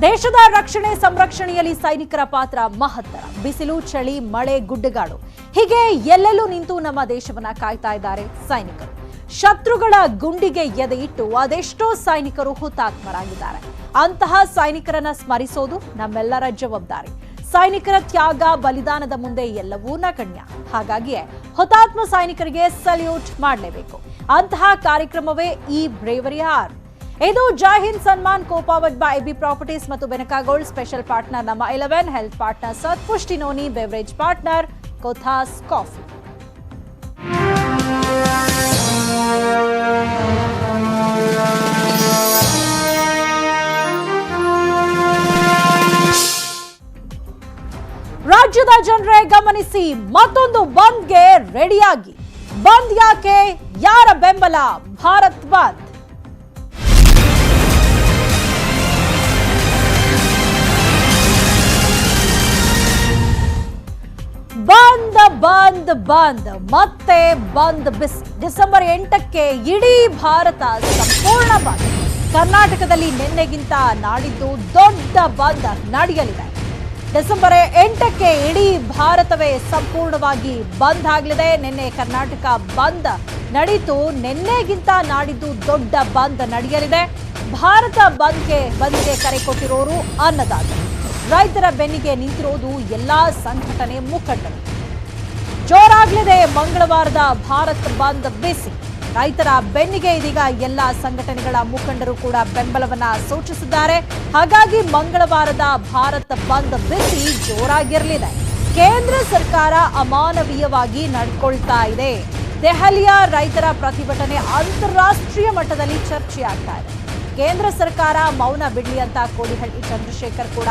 ದೇಶದ ರಕ್ಷಣೆ ಸಂರಕ್ಷಣೆಯಲ್ಲಿ ಸೈನಿಕರ ಪಾತ್ರ ಮಹತ್ತರ. ಬಿಸಿಲು, ಚಳಿ, ಮಳೆ, ಗುಡ್ಡಗಾಡು ಹೀಗೆ ಎಲ್ಲೆಲ್ಲೂ ನಿಂತು ನಮ್ಮ ದೇಶವನ್ನ ಕಾಯ್ತಾ ಇದ್ದಾರೆ ಸೈನಿಕರು. ಶತ್ರುಗಳ ಗುಂಡಿಗೆ ಎದೆ ಇಟ್ಟು ಅದೆಷ್ಟೋ ಸೈನಿಕರು ಹುತಾತ್ಮರಾಗಿದ್ದಾರೆ. ಅಂತಹ ಸೈನಿಕರನ್ನ ಸ್ಮರಿಸೋದು ನಮ್ಮೆಲ್ಲರ ಜವಾಬ್ದಾರಿ. ಸೈನಿಕರ ತ್ಯಾಗ, ಬಲಿದಾನದ ಮುಂದೆ ಎಲ್ಲವೂ ನಗಣ್ಯ. ಹಾಗಾಗಿಯೇ ಹುತಾತ್ಮ ಸೈನಿಕರಿಗೆ ಸಲ್ಯೂಟ್ ಮಾಡಲೇಬೇಕು. ಅಂತಹ ಕಾರ್ಯಕ್ರಮವೇ ಈ ಬ್ರೇವರಿ ಆರ್. ಇದು Jai Hind Sanman co powered by AB properties ಮತ್ತು ಬೆನಕಾ ಗೋಲ್ಡ್. ಸ್ಪೆಷಲ್ ಪಾರ್ಟ್ನರ್ ನಮ್ಮ 11, health partner Satpushti noni, beverage partner Kothas coffee. ರಾಜ್ಯದ ಜನರೇ ಗಮನಿಸಿ, ಮತ್ತೊಂದು ಬಂದ್ಗೆ ರೆಡಿಯಾಗಿ. ಬಂದ್ ಯಾಕೆ? ಯಾರ ಬೆಂಬಲ? ಭಾರತ್ ಬಂದ್. ಬಂದ್ ಬಂದ್ ಬಂದ್ ಮತ್ತೆ ಬಂದ್ ಬಿಸಿ. ಡಿಸೆಂಬರ್ 8ಕ್ಕೆ ಇಡೀ ಭಾರತ ಸಂಪೂರ್ಣ ಬಂದ್. ಕರ್ನಾಟಕದಲ್ಲಿ ನಿನ್ನೆಗಿಂತ ನಾಡಿದ್ದು ದೊಡ್ಡ ಬಂದ್ ನಡೆಯಲಿದೆ. ಡಿಸೆಂಬರ್ 8ಕ್ಕೆ ಇಡೀ ಭಾರತವೇ ಸಂಪೂರ್ಣವಾಗಿ ಬಂದ್ ಆಗಲಿದೆ. ನಿನ್ನೆ ಕರ್ನಾಟಕ ಬಂದ್ ನಡೀತು, ನಿನ್ನೆಗಿಂತ ನಾಡಿದ್ದು ದೊಡ್ಡ ಬಂದ್ ನಡೆಯಲಿದೆ. ಭಾರತ ಬಂದ್ಗೆ ಕರೆ ಕೊಟ್ಟಿರೋರು ಅನ್ನದಾತರು. ರೈತರ ಬೆನ್ನಿಗೆ ನಿಂತಿರೋದು ಎಲ್ಲಾ ಸಂಘಟನೆ ಮುಖಂಡರು. ಜೋರಾಗಲಿದೆ ಮಂಗಳವಾರದ ಭಾರತ್ ಬಂದ್ ಬಿಸಿ. ರೈತರ ಬೆನ್ನಿಗೆ ಇದೀಗ ಎಲ್ಲಾ ಸಂಘಟನೆಗಳ ಮುಖಂಡರು ಕೂಡ ಬೆಂಬಲವನ್ನ ಸೂಚಿಸಿದ್ದಾರೆ. ಹಾಗಾಗಿ ಮಂಗಳವಾರದ ಭಾರತ್ ಬಂದ್ ಬಿಸಿ ಜೋರಾಗಿರಲಿದೆ. ಕೇಂದ್ರ ಸರ್ಕಾರ ಅಮಾನವೀಯವಾಗಿ ನಡ್ಕೊಳ್ತಾ ಇದೆ. ದೆಹಲಿಯ ರೈತರ ಪ್ರತಿಭಟನೆ ಅಂತಾರಾಷ್ಟ್ರೀಯ ಮಟ್ಟದಲ್ಲಿ ಚರ್ಚೆಯಾಗ್ತಾ ಇದೆ. ಕೇಂದ್ರ ಸರ್ಕಾರ ಮೌನ ಬಿಡಲಿ ಅಂತ ಕೋಡಿಹಳ್ಳಿ ಚಂದ್ರಶೇಖರ್ ಕೂಡ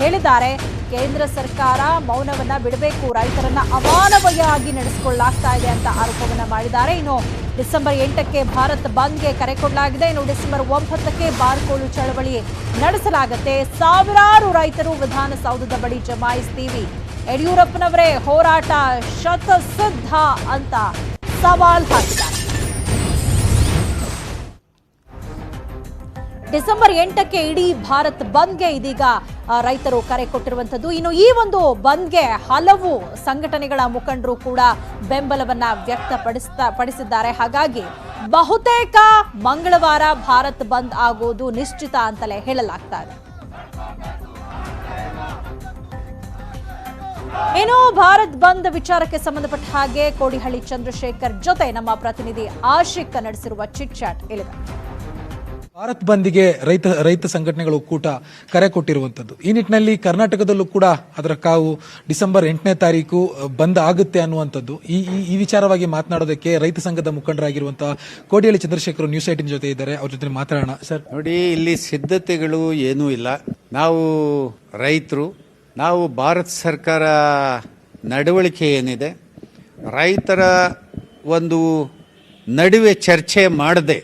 ಹೇಳಿದ್ದಾರೆ. ಕೇಂದ್ರ ಸರ್ಕಾರ ಮೌನವನ್ನ ಬಿಡಬೇಕು, ರೈತರನ್ನ ಅಮಾನವೀಯವಾಗಿ ನಡೆಸಿಕೊಳ್ಳಲಾಗ್ತಾ ಇದೆ ಅಂತ ಆರೋಪವನ್ನ ಮಾಡಿದ್ದಾರೆ. ಇನ್ನು ಡಿಸೆಂಬರ್ 8ಕ್ಕೆ ಭಾರತ್ ಬಂದ್ಗೆ ಕರೆ ಕೊಡಲಾಗಿದೆ. ಇನ್ನು ಡಿಸೆಂಬರ್ 9ಕ್ಕೆ ಬಾರ್ಕೋಳು ಚಳವಳಿ ನಡೆಸಲಾಗುತ್ತೆ. ಸಾವಿರಾರು ರೈತರು ವಿಧಾನಸೌಧದ ಬಳಿ ಜಮಾಯಿಸ್ತೀವಿ. ಯಡಿಯೂರಪ್ಪನವರೇ ಹೋರಾಟ ಶತಸಿದ್ಧ ಅಂತ ಸವಾಲ್ ಹಾಕಿದ್ದಾರೆ. ಡಿಸೆಂಬರ್ 8ಕ್ಕೆ ಇಡೀ ಭಾರತ್ ಬಂದ್ಗೆ ಇದೀಗ ರೈತರು ಕರೆ ಕೊಟ್ಟಿರುವಂತದ್ದು. ಇನ್ನು ಈ ಒಂದು ಬಂದ್ಗೆ ಹಲವು ಸಂಘಟನೆಗಳ ಮುಖಂಡರು ಕೂಡ ಬೆಂಬಲವನ್ನ ವ್ಯಕ್ತಪಡಿಸಿದ್ದಾರೆ. ಹಾಗಾಗಿ ಬಹುತೇಕ ಮಂಗಳವಾರ ಭಾರತ್ ಬಂದ್ ಆಗೋದು ನಿಶ್ಚಿತ ಅಂತಲೇ ಹೇಳಲಾಗ್ತಾ ಇದೆ. ಇನ್ನು ಭಾರತ್ ಬಂದ್ ವಿಚಾರಕ್ಕೆ ಸಂಬಂಧಪಟ್ಟ ಹಾಗೆ ಕೋಡಿಹಳ್ಳಿ ಚಂದ್ರಶೇಖರ್ ಜೊತೆ ನಮ್ಮ ಪ್ರತಿನಿಧಿ ಆಶಿಕ್ ನಡೆಸಿರುವ ಚಿಟ್ ಚಾಟ್ ಇಲ್ಲಿದೆ. ಭಾರತ್ ಬಂದ್ಗೆ ರೈತ ಸಂಘಟನೆಗಳ ಒಕ್ಕೂಟ ಕರೆ ಕೊಟ್ಟಿರುವಂತದ್ದು. ಈ ನಿಟ್ಟಿನಲ್ಲಿ ಕರ್ನಾಟಕದಲ್ಲೂ ಕೂಡ ಅದರ ಕಾವು ಡಿಸೆಂಬರ್ 8ನೇ ತಾರೀಕು ಬಂದ್ ಆಗುತ್ತೆ ಅನ್ನುವಂಥದ್ದು. ಈ ವಿಚಾರವಾಗಿ ಮಾತನಾಡೋದಕ್ಕೆ ರೈತ ಸಂಘದ ಮುಖಂಡರಾಗಿರುವಂತಹ ಕೋಡಿಹಳ್ಳಿ ಚಂದ್ರಶೇಖರ್ ನ್ಯೂಸ್ 18 ಜೊತೆ ಇದ್ದಾರೆ. ಅವ್ರ ಜೊತೆ ಮಾತಾಡೋಣ. ಸರ್ ನೋಡಿ, ಇಲ್ಲಿ ಸಿದ್ಧತೆಗಳು ಏನೂ ಇಲ್ಲ. ನಾವು ರೈತರು, ನಾವು ಭಾರತ ಸರ್ಕಾರ ನಡವಳಿಕೆ ಏನಿದೆ, ರೈತರ ಒಂದು ನಡುವೆ ಚರ್ಚೆ ಮಾಡದೆ,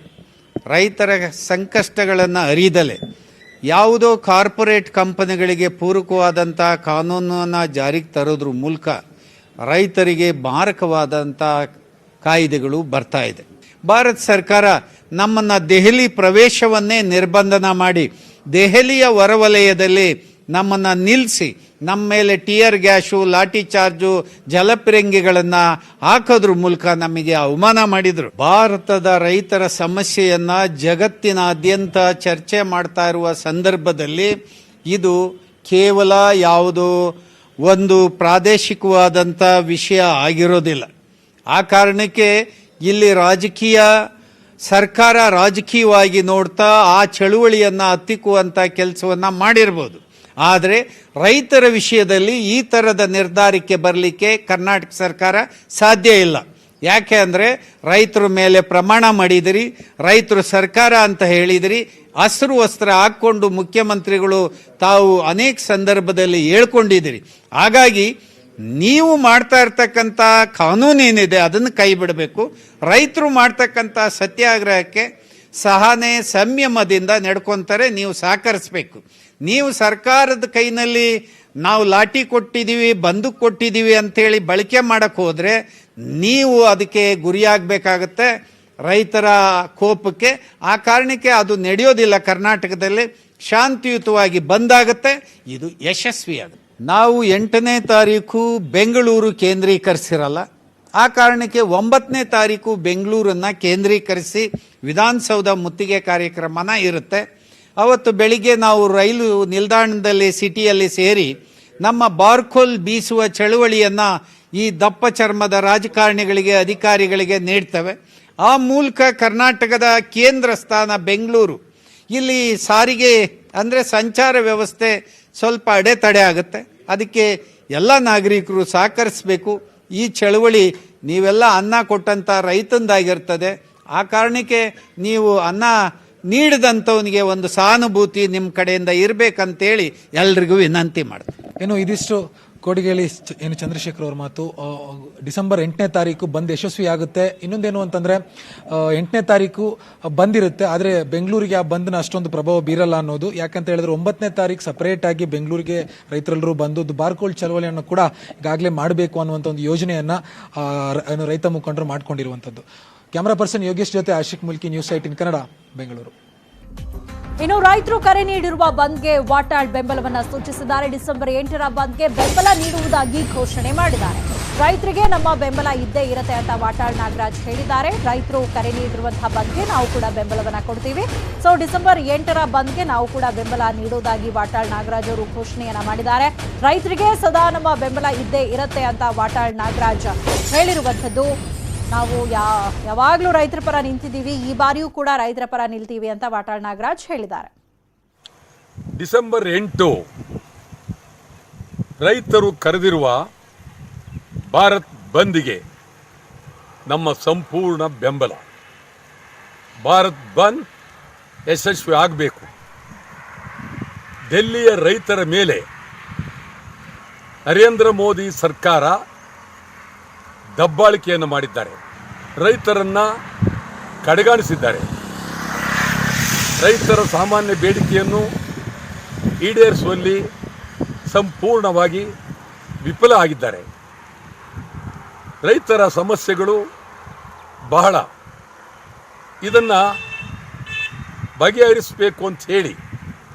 ರೈತರ ಸಂಕಷ್ಟಗಳನ್ನು ಅರಿದಲೆ ಯಾವುದೋ ಕಾರ್ಪೊರೇಟ್ ಕಂಪನಿಗಳಿಗೆ ಪೂರಕವಾದಂಥ ಕಾನೂನನ್ನು ಜಾರಿಗೆ ತರೋದ್ರ ಮೂಲಕ ರೈತರಿಗೆ ಮಾರಕವಾದಂಥ ಕಾಯ್ದೆಗಳು ಬರ್ತಾ ಇದೆ. ಭಾರತ ಸರ್ಕಾರ ನಮ್ಮನ್ನು ದೆಹಲಿ ಪ್ರವೇಶವನ್ನೇ ನಿರ್ಬಂಧನ ಮಾಡಿ, ದೆಹಲಿಯ ಹೊರವಲಯದಲ್ಲಿ ನಮ್ಮನ್ನು ನಿಲ್ಲಿಸಿ, ನಮ್ಮ ಮೇಲೆ ಟಿಯರ್ ಗ್ಯಾಸು, ಲಾಠಿ ಚಾರ್ಜು, ಜಲಪಿರಂಗಿಗಳನ್ನು ಹಾಕೋದ್ರ ಮೂಲಕ ನಮಗೆ ಅವಮಾನ ಮಾಡಿದರು. ಭಾರತದ ರೈತರ ಸಮಸ್ಯೆಯನ್ನು ಜಗತ್ತಿನಾದ್ಯಂತ ಚರ್ಚೆ ಮಾಡ್ತಾ ಇರುವ ಸಂದರ್ಭದಲ್ಲಿ ಇದು ಕೇವಲ ಯಾವುದೋ ಒಂದು ಪ್ರಾದೇಶಿಕವಾದಂಥ ವಿಷಯ ಆಗಿರೋದಿಲ್ಲ. ಆ ಕಾರಣಕ್ಕೆ ಇಲ್ಲಿ ಸರ್ಕಾರ ರಾಜಕೀಯವಾಗಿ ನೋಡ್ತಾ ಆ ಚಳುವಳಿಯನ್ನು ಹತ್ತಿಕ್ಕುವಂಥ ಕೆಲಸವನ್ನು ಮಾಡಿರ್ಬೋದು. ಆದರೆ ರೈತರ ವಿಷಯದಲ್ಲಿ ಈ ಥರದ ನಿರ್ಧಾರಕ್ಕೆ ಬರಲಿಕ್ಕೆ ಕರ್ನಾಟಕ ಸರ್ಕಾರ ಸಾಧ್ಯ ಇಲ್ಲ. ಯಾಕೆ ಅಂದರೆ ರೈತರ ಮೇಲೆ ಪ್ರಮಾಣ ಮಾಡಿದಿರಿ, ರೈತರು ಸರ್ಕಾರ ಅಂತ ಹೇಳಿದಿರಿ, ಹಸಿರು ವಸ್ತ್ರ ಹಾಕ್ಕೊಂಡು ಮುಖ್ಯಮಂತ್ರಿಗಳು ತಾವು ಅನೇಕ ಸಂದರ್ಭದಲ್ಲಿ ಹೇಳ್ಕೊಂಡಿದ್ದೀರಿ. ಹಾಗಾಗಿ ನೀವು ಮಾಡ್ತಾ ಇರ್ತಕ್ಕಂಥ ಕಾನೂನೇನಿದೆ ಅದನ್ನು ಕೈ ಬಿಡಬೇಕು. ರೈತರು ಮಾಡ್ತಕ್ಕಂಥ ಸತ್ಯಾಗ್ರಹಕ್ಕೆ ಸಹನೆ ಸಂಯಮದಿಂದ ನಡ್ಕೊತಾರೆ, ನೀವು ಸಹಕರಿಸಬೇಕು. ನೀವು ಸರ್ಕಾರದ ಕೈನಲ್ಲಿ ನಾವು ಲಾಠಿ ಕೊಟ್ಟಿದ್ದೀವಿ, ಬಂದೂಕು ಕೊಟ್ಟಿದ್ದೀವಿ ಅಂಥೇಳಿ ಬಳಕೆ ಮಾಡೋಕ್ಕೆ ಹೋದರೆ ನೀವು ಅದಕ್ಕೆ ಗುರಿಯಾಗಬೇಕಾಗತ್ತೆ. ರೈತರ ಕೋಪಕ್ಕೆ. ಆ ಕಾರಣಕ್ಕೆ ಅದು ನಡೆಯೋದಿಲ್ಲ. ಕರ್ನಾಟಕದಲ್ಲಿ ಶಾಂತಿಯುತವಾಗಿ ಬಂದಾಗುತ್ತೆ, ಇದು ಯಶಸ್ವಿಯಾಗುತ್ತೆ. ನಾವು 8ನೇ ತಾರೀಕು ಬೆಂಗಳೂರು ಕೇಂದ್ರೀಕರಿಸಿರಲ್ಲ. ಆ ಕಾರಣಕ್ಕೆ 9ನೇ ತಾರೀಕು ಬೆಂಗಳೂರನ್ನು ಕೇಂದ್ರೀಕರಿಸಿ ವಿಧಾನಸೌಧ ಮುತ್ತಿಗೆ ಕಾರ್ಯಕ್ರಮನ ಇರುತ್ತೆ. ಅವತ್ತು ಬೆಳಿಗ್ಗೆ ನಾವು ರೈಲು ನಿಲ್ದಾಣದಲ್ಲಿ ಸಿಟಿಯಲ್ಲಿ ಸೇರಿ ನಮ್ಮ ಬಾರ್ಕೋಲ್ ಬೀಸುವ ಚಳುವಳಿಯನ್ನು ಈ ದಪ್ಪ ಚರ್ಮದ ರಾಜಕಾರಣಿಗಳಿಗೆ, ಅಧಿಕಾರಿಗಳಿಗೆ ನೀಡ್ತೇವೆ. ಆ ಮೂಲಕ ಕರ್ನಾಟಕದ ಕೇಂದ್ರ ಸ್ಥಾನ ಬೆಂಗಳೂರು, ಇಲ್ಲಿ ಸಾರಿಗೆ ಅಂದರೆ ಸಂಚಾರ ವ್ಯವಸ್ಥೆ ಸ್ವಲ್ಪ ಅಡೆತಡೆ ಆಗುತ್ತೆ. ಅದಕ್ಕೆ ಎಲ್ಲ ನಾಗರಿಕರು ಸಹಕರಿಸಬೇಕು. ಈ ಚಳುವಳಿ ನೀವೆಲ್ಲ ಅನ್ನ ಕೊಟ್ಟಂಥ ರೈತಂದಾಗಿರ್ತದೆ. ಆ ಕಾರಣಕ್ಕೆ ನೀವು ಅನ್ನ ನೀಡಿದಂಥವನಿಗೆ ಒಂದು ಸಹಾನುಭೂತಿ ನಿಮ್ಮ ಕಡೆಯಿಂದ ಇರಬೇಕಂತೇಳಿ ಎಲ್ರಿಗೂ ವಿನಂತಿ ಮಾಡ್ತೀನಿ. ಏನು ಇದಿಷ್ಟು ಕೋಡಿಗೇಳಿ ಏನು ಚಂದ್ರಶೇಖರ್ ಅವ್ರ ಮಾತು. ಡಿಸೆಂಬರ್ 8ನೇ ತಾರೀಕು ಬಂದ್ ಯಶಸ್ವಿ ಆಗುತ್ತೆ. ಇನ್ನೊಂದೇನು ಅಂತಂದ್ರೆ 8ನೇ ತಾರೀಕು ಬಂದಿರುತ್ತೆ, ಆದರೆ ಬೆಂಗಳೂರಿಗೆ ಆ ಬಂದ್ನ ಅಷ್ಟೊಂದು ಪ್ರಭಾವ ಬೀರಲ್ಲ ಅನ್ನೋದು. ಯಾಕಂತ ಹೇಳಿದ್ರೆ 9ನೇ ತಾರೀಕು ಸಪರೇಟ್ ಆಗಿ ಬೆಂಗಳೂರಿಗೆ ರೈತರೆಲ್ಲರೂ ಬಂದು ಬಾರ್ಕೋಲ್ ಚಳವಳಿಯನ್ನು ಕೂಡ ಈಗಾಗಲೇ ಮಾಡಬೇಕು ಅನ್ನುವಂಥ ಒಂದು ಯೋಜನೆಯನ್ನ ರೈತ ಮುಖಂಡರು ಮಾಡ್ಕೊಂಡಿರುವಂಥದ್ದು. ಕ್ಯಾಮರಾ ಪರ್ಸನ್ ಯೋಗೇಶ್ ಜೊತೆ ಆಶಿಕ್ ಮುಲ್ಕಿ, ನ್ಯೂಸ್ 18 ಕನ್ನಡ, ಬೆಂಗಳೂರು. ಇನ್ನು ರೈತರು ಕರೆ ನೀಡಿರುವ ಬಂದ್ಗೆ ವಾಟಾಳ್ ಬೆಂಬಲವನ್ನ ಸೂಚಿಸಿದ್ದಾರೆ. ಡಿಸೆಂಬರ್ 8ರ ಬಂದ್ಗೆ ಬೆಂಬಲ ನೀಡುವುದಾಗಿ ಘೋಷಣೆ ಮಾಡಿದ್ದಾರೆ. ರೈತರಿಗೆ ನಮ್ಮ ಬೆಂಬಲ ಇದ್ದೇ ಇರುತ್ತೆ ಅಂತ ವಾಟಾಳ್ ನಾಗರಾಜ್ ಹೇಳಿದ್ದಾರೆ. ರೈತರು ಕರೆ ನೀಡಿರುವಂತಹ ಬಂದ್ಗೆ ನಾವು ಕೂಡ ಬೆಂಬಲವನ್ನ ಕೊಡ್ತೀವಿ. ಸೊ ಡಿಸೆಂಬರ್ 8ರ ಬಂದ್ಗೆ ನಾವು ಕೂಡ ಬೆಂಬಲ ನೀಡುವುದಾಗಿ ವಾಟಾಳ್ ನಾಗರಾಜ್ ಅವರು ಘೋಷಣೆಯನ್ನ ಮಾಡಿದ್ದಾರೆ. ರೈತರಿಗೆ ಸದಾ ನಮ್ಮ ಬೆಂಬಲ ಇದ್ದೇ ಇರುತ್ತೆ ಅಂತ ವಾಟಾಳ್ ನಾಗರಾಜ್ ಹೇಳಿರುವಂಥದ್ದು. ನಾವು ಯಾವಾಗಲೂ ರೈತರ ಪರ ನಿಂತಿದ್ದೀವಿ, ಈ ಬಾರಿಯೂ ಕೂಡ ರೈತರ ಪರ ನಿಲ್ತೀವಿ ಅಂತ ವಾಟಾಳ್ ನಾಗರಾಜ್ ಹೇಳಿದ್ದಾರೆ. ಡಿಸೆಂಬರ್ 8 ರೈತರು ಕರೆದಿರುವ ಭಾರತ್ ಬಂದ್ಗೆ ನಮ್ಮ ಸಂಪೂರ್ಣ ಬೆಂಬಲ. ಭಾರತ್ ಬಂದ್ ಯಶಸ್ವಿ ಆಗಬೇಕು. ಡೆಲ್ಲಿಯ ರೈತರ ಮೇಲೆ ನರೇಂದ್ರ ಮೋದಿ ಸರ್ಕಾರ ದಬ್ಬಾಳಿಕೆಯನ್ನು ಮಾಡಿದ್ದಾರೆ. ರೈತರನ್ನು ಕಡೆಗಾಣಿಸಿದ್ದಾರೆ. ರೈತರ ಸಾಮಾನ್ಯ ಬೇಡಿಕೆಯನ್ನು ಈಡೇರಿಸುವಲ್ಲಿ ಸಂಪೂರ್ಣವಾಗಿ ವಿಫಲ ಆಗಿದ್ದಾರೆ. ರೈತರ ಸಮಸ್ಯೆಗಳು ಬಹಳ. ಇದನ್ನು ಬಗೆಹರಿಸಬೇಕು ಅಂತ ಹೇಳಿ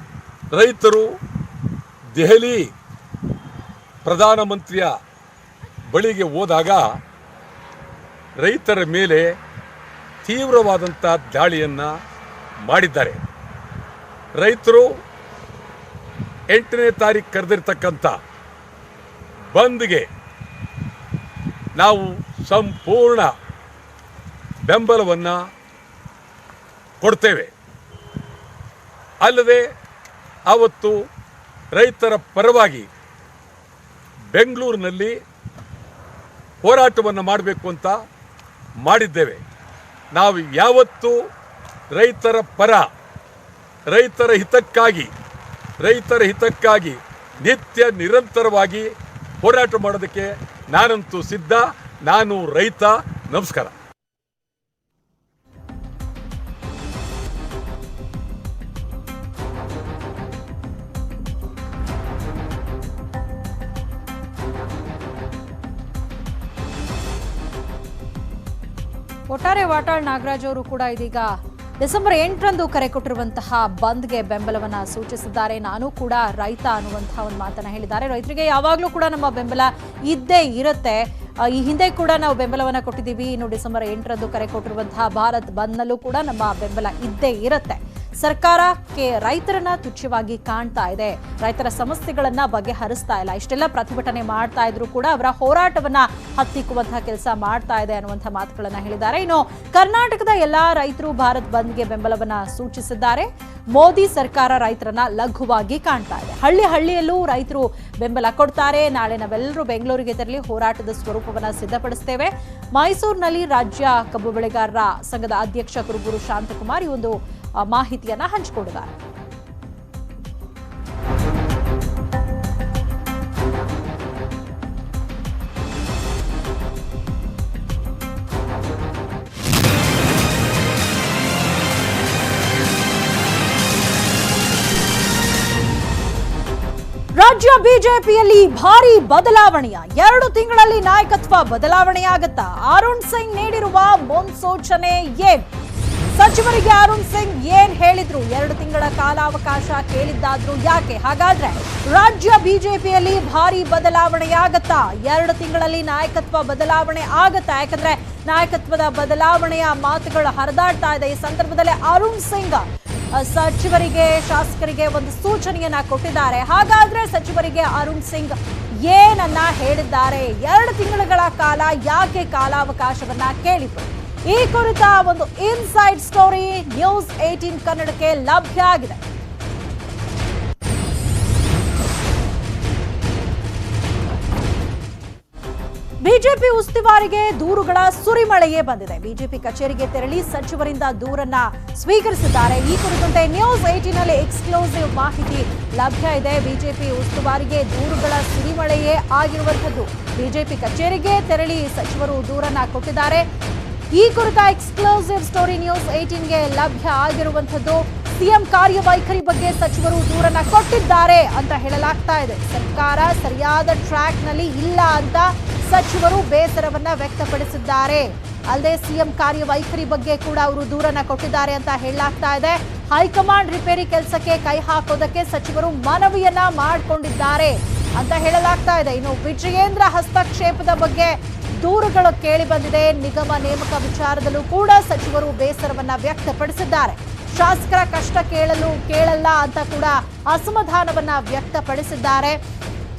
ರೈತರು ದೆಹಲಿ ಪ್ರಧಾನಮಂತ್ರಿಯ ಬಳಿಗೆ ಹೋದಾಗ ರೈತರ ಮೇಲೆ ತೀವ್ರವಾದಂಥ ದಾಳಿಯನ್ನು ಮಾಡಿದ್ದಾರೆ. ರೈತರು 8ನೇ ತಾರೀಕು ಕರೆದಿರ್ತಕ್ಕಂಥ ಬಂದ್ಗೆ ನಾವು ಸಂಪೂರ್ಣ ಬೆಂಬಲವನ್ನು ಕೊಡ್ತೇವೆ. ಅಲ್ಲದೆ ಆವತ್ತು ರೈತರ ಪರವಾಗಿ ಬೆಂಗಳೂರಿನಲ್ಲಿ ಹೋರಾಟವನ್ನು ಮಾಡಬೇಕು ಅಂತ ಮಾಡಿದ್ದೇವೆ. ನಾವು ಯಾವತ್ತೂ ರೈತರ ಪರ, ರೈತರ ಹಿತಕ್ಕಾಗಿ ನಿತ್ಯ ನಿರಂತರವಾಗಿ ಹೋರಾಟ ಮಾಡೋದಕ್ಕೆ ನಾನಂತೂ ಸಿದ್ಧ. ನಾನು ರೈತ. ನಮಸ್ಕಾರ. ಒಟ್ಟಾರೆ ವಾಟಾಳ್ ನಾಗರಾಜ್ ಅವರು ಕೂಡ ಇದೀಗ ಡಿಸೆಂಬರ್ 8ರಂದು ಕರೆ ಕೊಟ್ಟಿರುವಂತಹ ಬಂದ್ಗೆ ಬೆಂಬಲವನ್ನ ಸೂಚಿಸಿದ್ದಾರೆ. ನಾನು ಕೂಡ ರೈತ ಅನ್ನುವಂತಹ ಒಂದು ಮಾತನ್ನ ಹೇಳಿದ್ದಾರೆ. ರೈತರಿಗೆ ಯಾವಾಗಲೂ ಕೂಡ ನಮ್ಮ ಬೆಂಬಲ ಇದ್ದೇ ಇರುತ್ತೆ. ಈ ಹಿಂದೆ ಕೂಡ ನಾವು ಬೆಂಬಲವನ್ನ ಕೊಟ್ಟಿದ್ದೀವಿ. ಇನ್ನು ಡಿಸೆಂಬರ್ 8ರಂದು ಕರೆ ಕೊಟ್ಟಿರುವಂತಹ ಭಾರತ್ ಬಂದ್ನಲ್ಲೂ ಕೂಡ ನಮ್ಮ ಬೆಂಬಲ ಇದ್ದೇ ಇರುತ್ತೆ. ಸರ್ಕಾರಕ್ಕೆ ರೈತರನ್ನ ತುಚ್ಛವಾಗಿ ಕಾಣ್ತಾ ಇದೆ, ರೈತರ ಸಮಸ್ಯೆಗಳನ್ನ ಬಗೆಹರಿಸ್ತಾ ಇಲ್ಲ. ಇಷ್ಟೆಲ್ಲ ಪ್ರತಿಭಟನೆ ಮಾಡ್ತಾ ಇದ್ರು ಕೂಡ ಅವರ ಹೋರಾಟವನ್ನ ಹತ್ತಿಕ್ಕುವಂತಹ ಕೆಲಸ ಮಾಡ್ತಾ ಇದೆ ಅನ್ನುವಂತಹ ಮಾತುಗಳನ್ನ ಹೇಳಿದ್ದಾರೆ. ಇನ್ನು ಕರ್ನಾಟಕದ ಎಲ್ಲಾ ರೈತರು ಭಾರತ್ ಬಂದ್ಗೆ ಬೆಂಬಲವನ್ನ ಸೂಚಿಸಿದ್ದಾರೆ. ಮೋದಿ ಸರ್ಕಾರ ರೈತರನ್ನ ಲಘುವಾಗಿ ಕಾಣ್ತಾ ಇದೆ. ಹಳ್ಳಿಯಲ್ಲೂ ರೈತರು ಬೆಂಬಲ ಕೊಡ್ತಾರೆ. ನಾಳೆ ನಾವೆಲ್ಲರೂ ಬೆಂಗಳೂರಿಗೆ ತೆರಳಿ ಹೋರಾಟದ ಸ್ವರೂಪವನ್ನ ಸಿದ್ಧಪಡಿಸ್ತೇವೆ. ಮೈಸೂರಿನಲ್ಲಿ ರಾಜ್ಯ ಕಬ್ಬು ಬೆಳೆಗಾರರ ಸಂಘದ ಅಧ್ಯಕ್ಷ ಕುರುಬೂರು ಶಾಂತಕುಮಾರ್ ಈ ಒಂದು ಮಾಹಿತಿಯನ್ನ ಹಂಚಿಕೊಂಡಿದ್ದಾರೆ. ರಾಜ್ಯ ಬಿಜೆಪಿಯಲ್ಲಿ ಭಾರಿ ಬದಲಾವಣೆಯ 2 ತಿಂಗಳಲ್ಲಿ ನಾಯಕತ್ವ ಬದಲಾವಣೆಯಾಗುತ್ತಾ? ಅರುಣ್ ಸಿಂಗ್ ನೀಡಿರುವ ಮುನ್ಸೂಚನೆ ಏನು? ಸಚಿವರಿಗೆ ಅರುಣ್ ಸಿಂಗ್ ಏನ್ ಹೇಳಿದ್ರು? 2 ತಿಂಗಳ ಕಾಲಾವಕಾಶ ಕೇಳಿದ್ದಾದ್ರು ಯಾಕೆ? ಹಾಗಾದ್ರೆ ರಾಜ್ಯ ಬಿಜೆಪಿಯಲ್ಲಿ ಭಾರಿ ಬದಲಾವಣೆಯಾಗತ್ತಾ? 2 ತಿಂಗಳಲ್ಲಿ ನಾಯಕತ್ವ ಬದಲಾವಣೆ ಆಗತ್ತಾ? ಯಾಕಂದ್ರೆ ನಾಯಕತ್ವದ ಬದಲಾವಣೆಯ ಮಾತುಗಳು ಹರಿದಾಡ್ತಾ ಇದೆ. ಈ ಸಂದರ್ಭದಲ್ಲಿ ಅರುಣ್ ಸಿಂಗ್ ಸಚಿವರಿಗೆ, ಶಾಸಕರಿಗೆ ಒಂದು ಸೂಚನೆಯನ್ನ ಕೊಟ್ಟಿದ್ದಾರೆ. ಹಾಗಾದ್ರೆ ಸಚಿವರಿಗೆ ಅರುಣ್ ಸಿಂಗ್ ಏನನ್ನ ಹೇಳಿದ್ದಾರೆ? 2 ತಿಂಗಳ ಕಾಲ ಯಾಕೆ ಕಾಲಾವಕಾಶವನ್ನ ಕೇಳಿದ್ರು? ಈ ಕುರಿತ ಒಂದು ಇನ್ಸೈಡ್ ಸ್ಟೋರಿ ನ್ಯೂಸ್ 18 ಕನ್ನಡಕ್ಕೆ ಲಭ್ಯ ಆಗಿದೆ. ಬಿಜೆಪಿ ಉಸ್ತುವಾರಿಗೆ ದೂರುಗಳ ಸುರಿಮಳೆಯೇ ಬಂದಿದೆ. ಬಿಜೆಪಿ ಕಚೇರಿಗೆ ತೆರಳಿ ಸಚಿವರಿಂದ ದೂರನ್ನ ಸ್ವೀಕರಿಸಿದ್ದಾರೆ. ಈ ಕುರಿತಂತೆ ನ್ಯೂಸ್ 18 ನಲ್ಲಿ ಎಕ್ಸ್ಕ್ಲೂಸಿವ್ ಮಾಹಿತಿ ಲಭ್ಯ ಇದೆ. ಬಿಜೆಪಿ ಉಸ್ತುವಾರಿಗೆ ದೂರುಗಳ ಸುರಿಮಳೆಯೇ ಆಗಿರುವಂತದ್ದು. ಬಿಜೆಪಿ ಕಚೇರಿಗೆ ತೆರಳಿ ಸಚಿವರು ದೂರನ್ನ ಕೊಟ್ಟಿದ್ದಾರೆ. ಈ ಕುರಿತ ಎಕ್ಸ್ಕ್ಲೂಸಿವ್ ಸ್ಟೋರಿ ನ್ಯೂಸ್ 18ಗೆ ಲಭ್ಯ ಆಗಿರುವಂತದ್ದು. ಸಿಎಂ ಕಾರ್ಯವೈಖರಿ ಬಗ್ಗೆ ಸಚಿವರು ದೂರನ್ನ ಕೊಟ್ಟಿದ್ದಾರೆ ಅಂತ ಹೇಳಲಾಗ್ತಾ ಇದೆ. ಸರ್ಕಾರ ಸರಿಯಾದ ಟ್ರ್ಯಾಕ್ ನಲ್ಲಿ ಇಲ್ಲ ಅಂತ ಸಚಿವರು ಬೇಸರವನ್ನ ವ್ಯಕ್ತಪಡಿಸಿದ್ದಾರೆ. ಅಲ್ಲದೆ ಸಿಎಂ ಕಾರ್ಯವೈಖರಿ ಬಗ್ಗೆ ಕೂಡ ಅವರು ದೂರನ್ನ ಕೊಟ್ಟಿದ್ದಾರೆ ಅಂತ ಹೇಳಲಾಗ್ತಾ ಇದೆ. ಹೈಕಮಾಂಡ್ ರಿಪೇರಿ ಕೆಲಸಕ್ಕೆ ಕೈ ಹಾಕೋದಕ್ಕೆ ಸಚಿವರು ಮನವಿಯನ್ನ ಮಾಡಿಕೊಂಡಿದ್ದಾರೆ ಅಂತ ಹೇಳಲಾಗ್ತಾ ಇದೆ. ಇನ್ನು ವಿಜಯೇಂದ್ರ ಹಸ್ತಕ್ಷೇಪದ ಬಗ್ಗೆ ದೂರುಗಳು ಕೇಳಿ ಬಂದಿದೆ. ನಿಗಮ ನೇಮಕ ವಿಚಾರದಲ್ಲೂ ಕೂಡ ಸಚಿವರು ಬೇಸರವನ್ನ ವ್ಯಕ್ತಪಡಿಸಿದ್ದಾರೆ. ಶಾಸಕರ ಕಷ್ಟ ಕೇಳಲ್ಲ ಅಂತ ಕೂಡ ಅಸಮಾಧಾನವನ್ನ ವ್ಯಕ್ತಪಡಿಸಿದ್ದಾರೆ.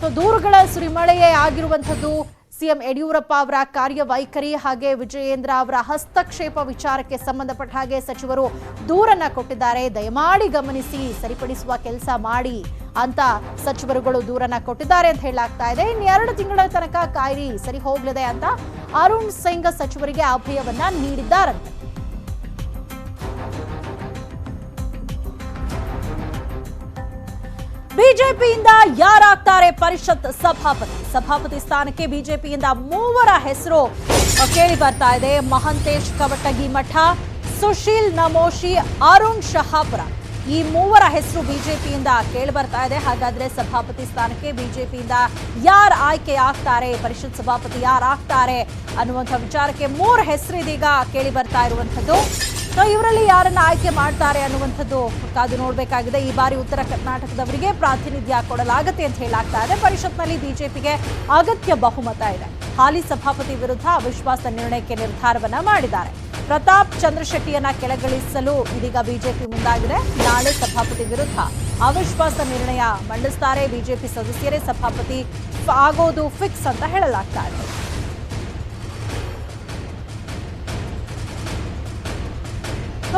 ಸೊ ದೂರುಗಳ ಸುರಿಮಳೆಯೇ ಆಗಿರುವಂಥದ್ದು. ಸಿಎಂ ಯಡಿಯೂರಪ್ಪ ಅವರ ಕಾರ್ಯವೈಖರಿ ಹಾಗೆ ವಿಜಯೇಂದ್ರ ಅವರ ಹಸ್ತಕ್ಷೇಪ ವಿಚಾರಕ್ಕೆ ಸಂಬಂಧಪಟ್ಟ ಹಾಗೆ ಸಚಿವರು ದೂರನ್ನ ಕೊಟ್ಟಿದ್ದಾರೆ. ದಯಮಾಡಿ ಗಮನಿಸಿ, ಸರಿಪಡಿಸುವ ಕೆಲಸ ಮಾಡಿ ಅಂತ ಸಚಿವರುಗಳು ದೂರನ್ನ ಕೊಟ್ಟಿದ್ದಾರೆ ಅಂತ ಹೇಳಲಾಗ್ತಾ ಇದೆ. ಇನ್ನು 2 ತಿಂಗಳ ತನಕ ಕಾಯಿರಿ, ಸರಿ ಹೋಗ್ಲಿದೆ ಅಂತ ಅರುಣ್ ಸಿಂಗ್ ಸಚಿವರಿಗೆ ಅಭಯವನ್ನ ನೀಡಿದ್ದಾರಂತೆ. ಬಿಜೆಪಿಯಿಂದ ಯಾರಾಗ್ತಾರೆ ಪರಿಷತ್ ಸಭಾಪತಿ? ಸಭಾಪತಿ ಸ್ಥಾನಕ್ಕೆ ಬಿಜೆಪಿಯಿಂದ 3 ಹೆಸರು ಕೇಳಿ ಬರ್ತಾ ಇದೆ. ಮಹಂತೇಶ್ ಕವಟಗಿಮಠ, ಸುಶೀಲ್ ನಮೋಶಿ, ಅರುಣ್ ಶಹಾಪುರ, ಈ 3 ಹೆಸರು ಬಿಜೆಪಿಯಿಂದ ಕೇಳಿ ಬರ್ತಾ ಇದೆ. ಹಾಗಾದ್ರೆ ಸಭಾಪತಿ ಸ್ಥಾನಕ್ಕೆ ಬಿಜೆಪಿಯಿಂದ ಯಾರು ಆಯ್ಕೆ ಆಗ್ತಾರೆ, ಪರಿಷತ್ ಸಭಾಪತಿ ಯಾರಾಗ್ತಾರೆ ಅನ್ನುವಂಥ ವಿಚಾರಕ್ಕೆ 3 ಹೆಸರು ಇದೀಗ ಕೇಳಿ ಬರ್ತಾ ಇರುವಂಥದ್ದು. ಇವರಲ್ಲಿ ಯಾರನ್ನ ಆಯ್ಕೆ ಮಾಡ್ತಾರೆ ಅನ್ನುವಂಥದ್ದು ಕಾದು ನೋಡಬೇಕಾಗಿದೆ. ಈ ಬಾರಿ ಉತ್ತರ ಕರ್ನಾಟಕದವರಿಗೆ ಪ್ರಾತಿನಿಧ್ಯ ಕೊಡಲಾಗುತ್ತೆ ಅಂತ ಹೇಳಲಾಗ್ತಾ ಇದೆ. ಪರಿಷತ್ನಲ್ಲಿ ಬಿಜೆಪಿಗೆ ಅಗತ್ಯ ಬಹುಮತ ಇದೆ. ಹಾಲಿ ಸಭಾಪತಿ ವಿರುದ್ಧ ಅವಿಶ್ವಾಸ ನಿರ್ಣಯಕ್ಕೆ ನಿರ್ಧಾರವನ್ನ ಮಾಡಿದ್ದಾರೆ. ಪ್ರತಾಪ್ ಚಂದ್ರಶೆಟ್ಟಿಯನ್ನ ಕೆಳಗಿಳಿಸಲು ಇದೀಗ ಬಿಜೆಪಿ ಮುಂದಾಗಿದೆ. ನಾಳೆ ಸಭಾಪತಿ ವಿರುದ್ಧ ಅವಿಶ್ವಾಸ ನಿರ್ಣಯ ಮಂಡಿಸ್ತಾರೆ. ಬಿಜೆಪಿ ಸದಸ್ಯರೇ ಸಭಾಪತಿ ಆಗೋದು ಫಿಕ್ಸ್ ಅಂತ ಹೇಳಲಾಗ್ತಾ ಇದೆ.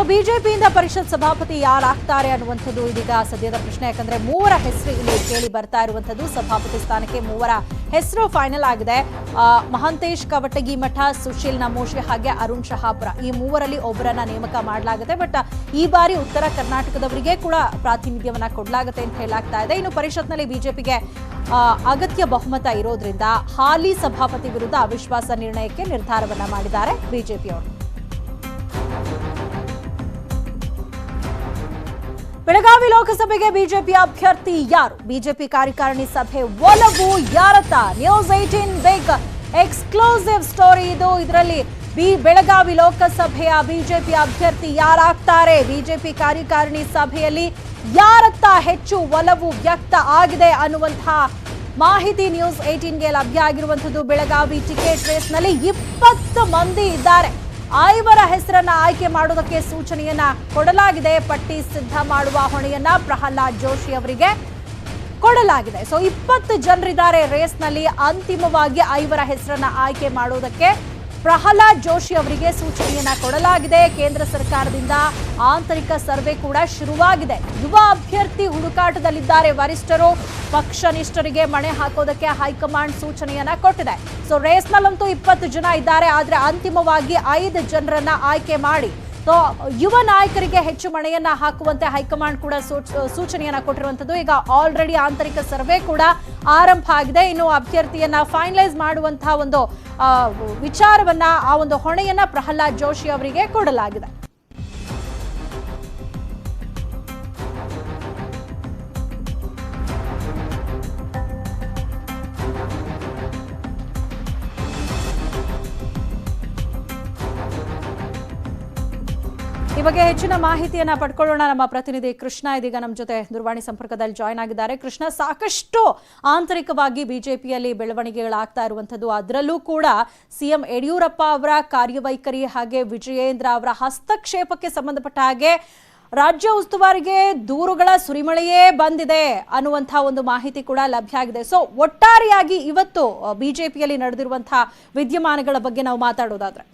ಬಿಜೆಪಿಯಿಂದ ಪರಿಷತ್ ಸಭಾಪತಿ ಯಾರಾಗ್ತಾರೆ ಅನ್ನುವಂಥದ್ದು ಇದೀಗ ಸದ್ಯದ ಪ್ರಶ್ನೆ. ಯಾಕಂದ್ರೆ 3 ಹೆಸರು ಇಲ್ಲಿ ಕೇಳಿ ಬರ್ತಾ ಇರುವಂಥದ್ದು. ಸಭಾಪತಿ ಸ್ಥಾನಕ್ಕೆ 3 ಹೆಸರು ಫೈನಲ್ ಆಗಿದೆ. ಮಹಂತೇಶ್ ಕವಟಗಿಮಠ, ಸುಶೀಲ್ ನಮೋಶಿ ಹಾಗೆ ಅರುಣ್ ಶಹಾಪುರ, ಈ 3ರಲ್ಲಿ ಒಬ್ಬರನ್ನ ನೇಮಕ ಮಾಡಲಾಗುತ್ತೆ. ಬಟ್ ಈ ಬಾರಿ ಉತ್ತರ ಕರ್ನಾಟಕದವರಿಗೆ ಕೂಡ ಪ್ರಾತಿನಿಧ್ಯವನ್ನ ಕೊಡಲಾಗುತ್ತೆ ಅಂತ ಹೇಳಲಾಗ್ತಾ ಇದೆ. ಇನ್ನು ಪರಿಷತ್ನಲ್ಲಿ ಬಿಜೆಪಿಗೆ ಅಗತ್ಯ ಬಹುಮತ ಇರೋದ್ರಿಂದ ಹಾಲಿ ಸಭಾಪತಿ ವಿರುದ್ಧ ಅವಿಶ್ವಾಸ ನಿರ್ಣಯಕ್ಕೆ ನಿರ್ಧಾರವನ್ನ ಮಾಡಿದ್ದಾರೆ ಬಿಜೆಪಿಯವರು. ಬೆಳಗಾವಿ ಲೋಕಸಭೆಗೆ ಬಿಜೆಪಿ ಅಭ್ಯರ್ಥಿ ಯಾರು? ಬಿಜೆಪಿ ಕಾರ್ಯಕಾರಿಣಿ ಸಭೆ ಒಲವು ಯಾರತ್ತ? ನ್ಯೂಸ್ 18 ಬಿಗ್ ಎಕ್ಸ್ಕ್ಲೂಸಿವ್ ಸ್ಟೋರಿ ಇದು. ಇದರಲ್ಲಿ ಬೆಳಗಾವಿ ಲೋಕಸಭೆಯ ಬಿಜೆಪಿ ಅಭ್ಯರ್ಥಿ ಯಾರಾಗ್ತಾರೆ? ಬಿಜೆಪಿ ಕಾರ್ಯಕಾರಿಣಿ ಸಭೆಯಲ್ಲಿ ಯಾರತ್ತ ಹೆಚ್ಚು ಒಲವು ವ್ಯಕ್ತ ಆಗಿದೆ ಅನ್ನುವಂತಹ ಮಾಹಿತಿ ನ್ಯೂಸ್ 18ಗೆ ಲಭ್ಯ ಆಗಿರುವಂಥದ್ದು. ಬೆಳಗಾವಿ ಟಿಕೆಟ್ ರೇಸ್ನಲ್ಲಿ 20 ಮಂದಿ ಇದ್ದಾರೆ. 5 ಹೆಸರನ್ನ ಆಯ್ಕೆ ಮಾಡುವುದಕ್ಕೆ ಸೂಚನೆಯನ್ನ ಕೊಡಲಾಗಿದೆ. ಪಟ್ಟಿ ಸಿದ್ಧ ಮಾಡುವ ಹೊಣೆಯನ್ನ ಪ್ರಹ್ಲಾದ್ ಜೋಶಿ ಅವರಿಗೆ ಕೊಡಲಾಗಿದೆ. ಸೊ 20 ಜನರಿದ್ದಾರೆ ರೇಸ್ನಲ್ಲಿ. ಅಂತಿಮವಾಗಿ 5 ಹೆಸರನ್ನ ಆಯ್ಕೆ ಮಾಡುವುದಕ್ಕೆ ಪ್ರಹ್ಲಾದ್ ಜೋಶಿ ಅವರಿಗೆ ಸೂಚನೆಯನ್ನ ಕೊಡಲಾಗಿದೆ. ಕೇಂದ್ರ ಸರ್ಕಾರದಿಂದ ಆಂತರಿಕ ಸರ್ವೆ ಕೂಡ ಶುರುವಾಗಿದೆ. ಯುವ ಅಭ್ಯರ್ಥಿ ಹುಡುಕಾಟದಲ್ಲಿದ್ದಾರೆ ವರಿಷ್ಠರು. ಪಕ್ಷನಿಷ್ಠರಿಗೆ ಮಣೆ ಹಾಕೋದಕ್ಕೆ ಹೈಕಮಾಂಡ್ ಸೂಚನೆಯನ್ನ ಕೊಟ್ಟಿದೆ. ಸೊ ರೇಸ್ನಲ್ಲಂತೂ 20 ಜನ ಇದ್ದಾರೆ. ಆದ್ರೆ ಅಂತಿಮವಾಗಿ 5 ಜನರನ್ನ ಆಯ್ಕೆ ಮಾಡಿ ಸೊ ಯುವ ನಾಯಕರಿಗೆ ಹೆಚ್ಚು ಮಣೆಯನ್ನ ಹಾಕುವಂತೆ ಹೈಕಮಾಂಡ್ ಕೂಡ ಸೂಚನೆಯನ್ನ ಕೊಟ್ಟಿರುವಂತದ್ದು. ಈಗ ಆಲ್ರೆಡಿ ಆಂತರಿಕ ಸರ್ವೆ ಕೂಡ ಆರಂಭ ಆಗಿದೆ. ಇನ್ನು ಅಭ್ಯರ್ಥಿಯನ್ನ ಫೈನಲೈಸ್ ಮಾಡುವಂತಹ ಒಂದು ವಿಚಾರವನ್ನ, ಆ ಒಂದು ಹೊಣೆಯನ್ನ ಪ್ರಹ್ಲಾದ್ ಜೋಶಿ ಅವರಿಗೆ ಕೊಡಲಾಗಿದೆ. ಬಗ್ಗೆ ಹೆಚ್ಚಿನ ಮಾಹಿತಿಯನ್ನ ಪಡ್ಕೊಳ್ಳೋಣ. ನಮ್ಮ ಪ್ರತಿನಿಧಿ ಕೃಷ್ಣ ಇದೀಗ ನಮ್ಮ ಜೊತೆ ದೂರವಾಣಿ ಸಂಪರ್ಕದಲ್ಲಿ ಜಾಯ್ನ್ ಆಗಿದ್ದಾರೆ. ಕೃಷ್ಣ, ಸಾಕಷ್ಟು ಆಂತರಿಕವಾಗಿ ಬಿಜೆಪಿಯಲ್ಲಿ ಬೆಳವಣಿಗೆಗಳಾಗ್ತಾ ಇರುವಂತದ್ದು, ಅದರಲ್ಲೂ ಕೂಡ ಸಿಎಂ ಯಡಿಯೂರಪ್ಪ ಅವರ ಕಾರ್ಯವೈಖರಿ ಹಾಗೆ ವಿಜಯೇಂದ್ರ ಅವರ ಹಸ್ತಕ್ಷೇಪಕ್ಕೆ ಸಂಬಂಧಪಟ್ಟ ಹಾಗೆ ರಾಜ್ಯ ಉಸ್ತುವಾರಿಗೆ ದೂರುಗಳ ಸುರಿಮಳೆಯೇ ಬಂದಿದೆ ಅನ್ನುವಂತಹ ಒಂದು ಮಾಹಿತಿ ಕೂಡ ಲಭ್ಯ ಆಗಿದೆ. ಸೊ ಒಟ್ಟಾರೆಯಾಗಿ ಇವತ್ತು ಬಿಜೆಪಿಯಲ್ಲಿ ನಡೆದಿರುವಂತಹ ವಿದ್ಯಮಾನಗಳ ಬಗ್ಗೆ ನಾವು ಮಾತಾಡೋದಾದ್ರೆ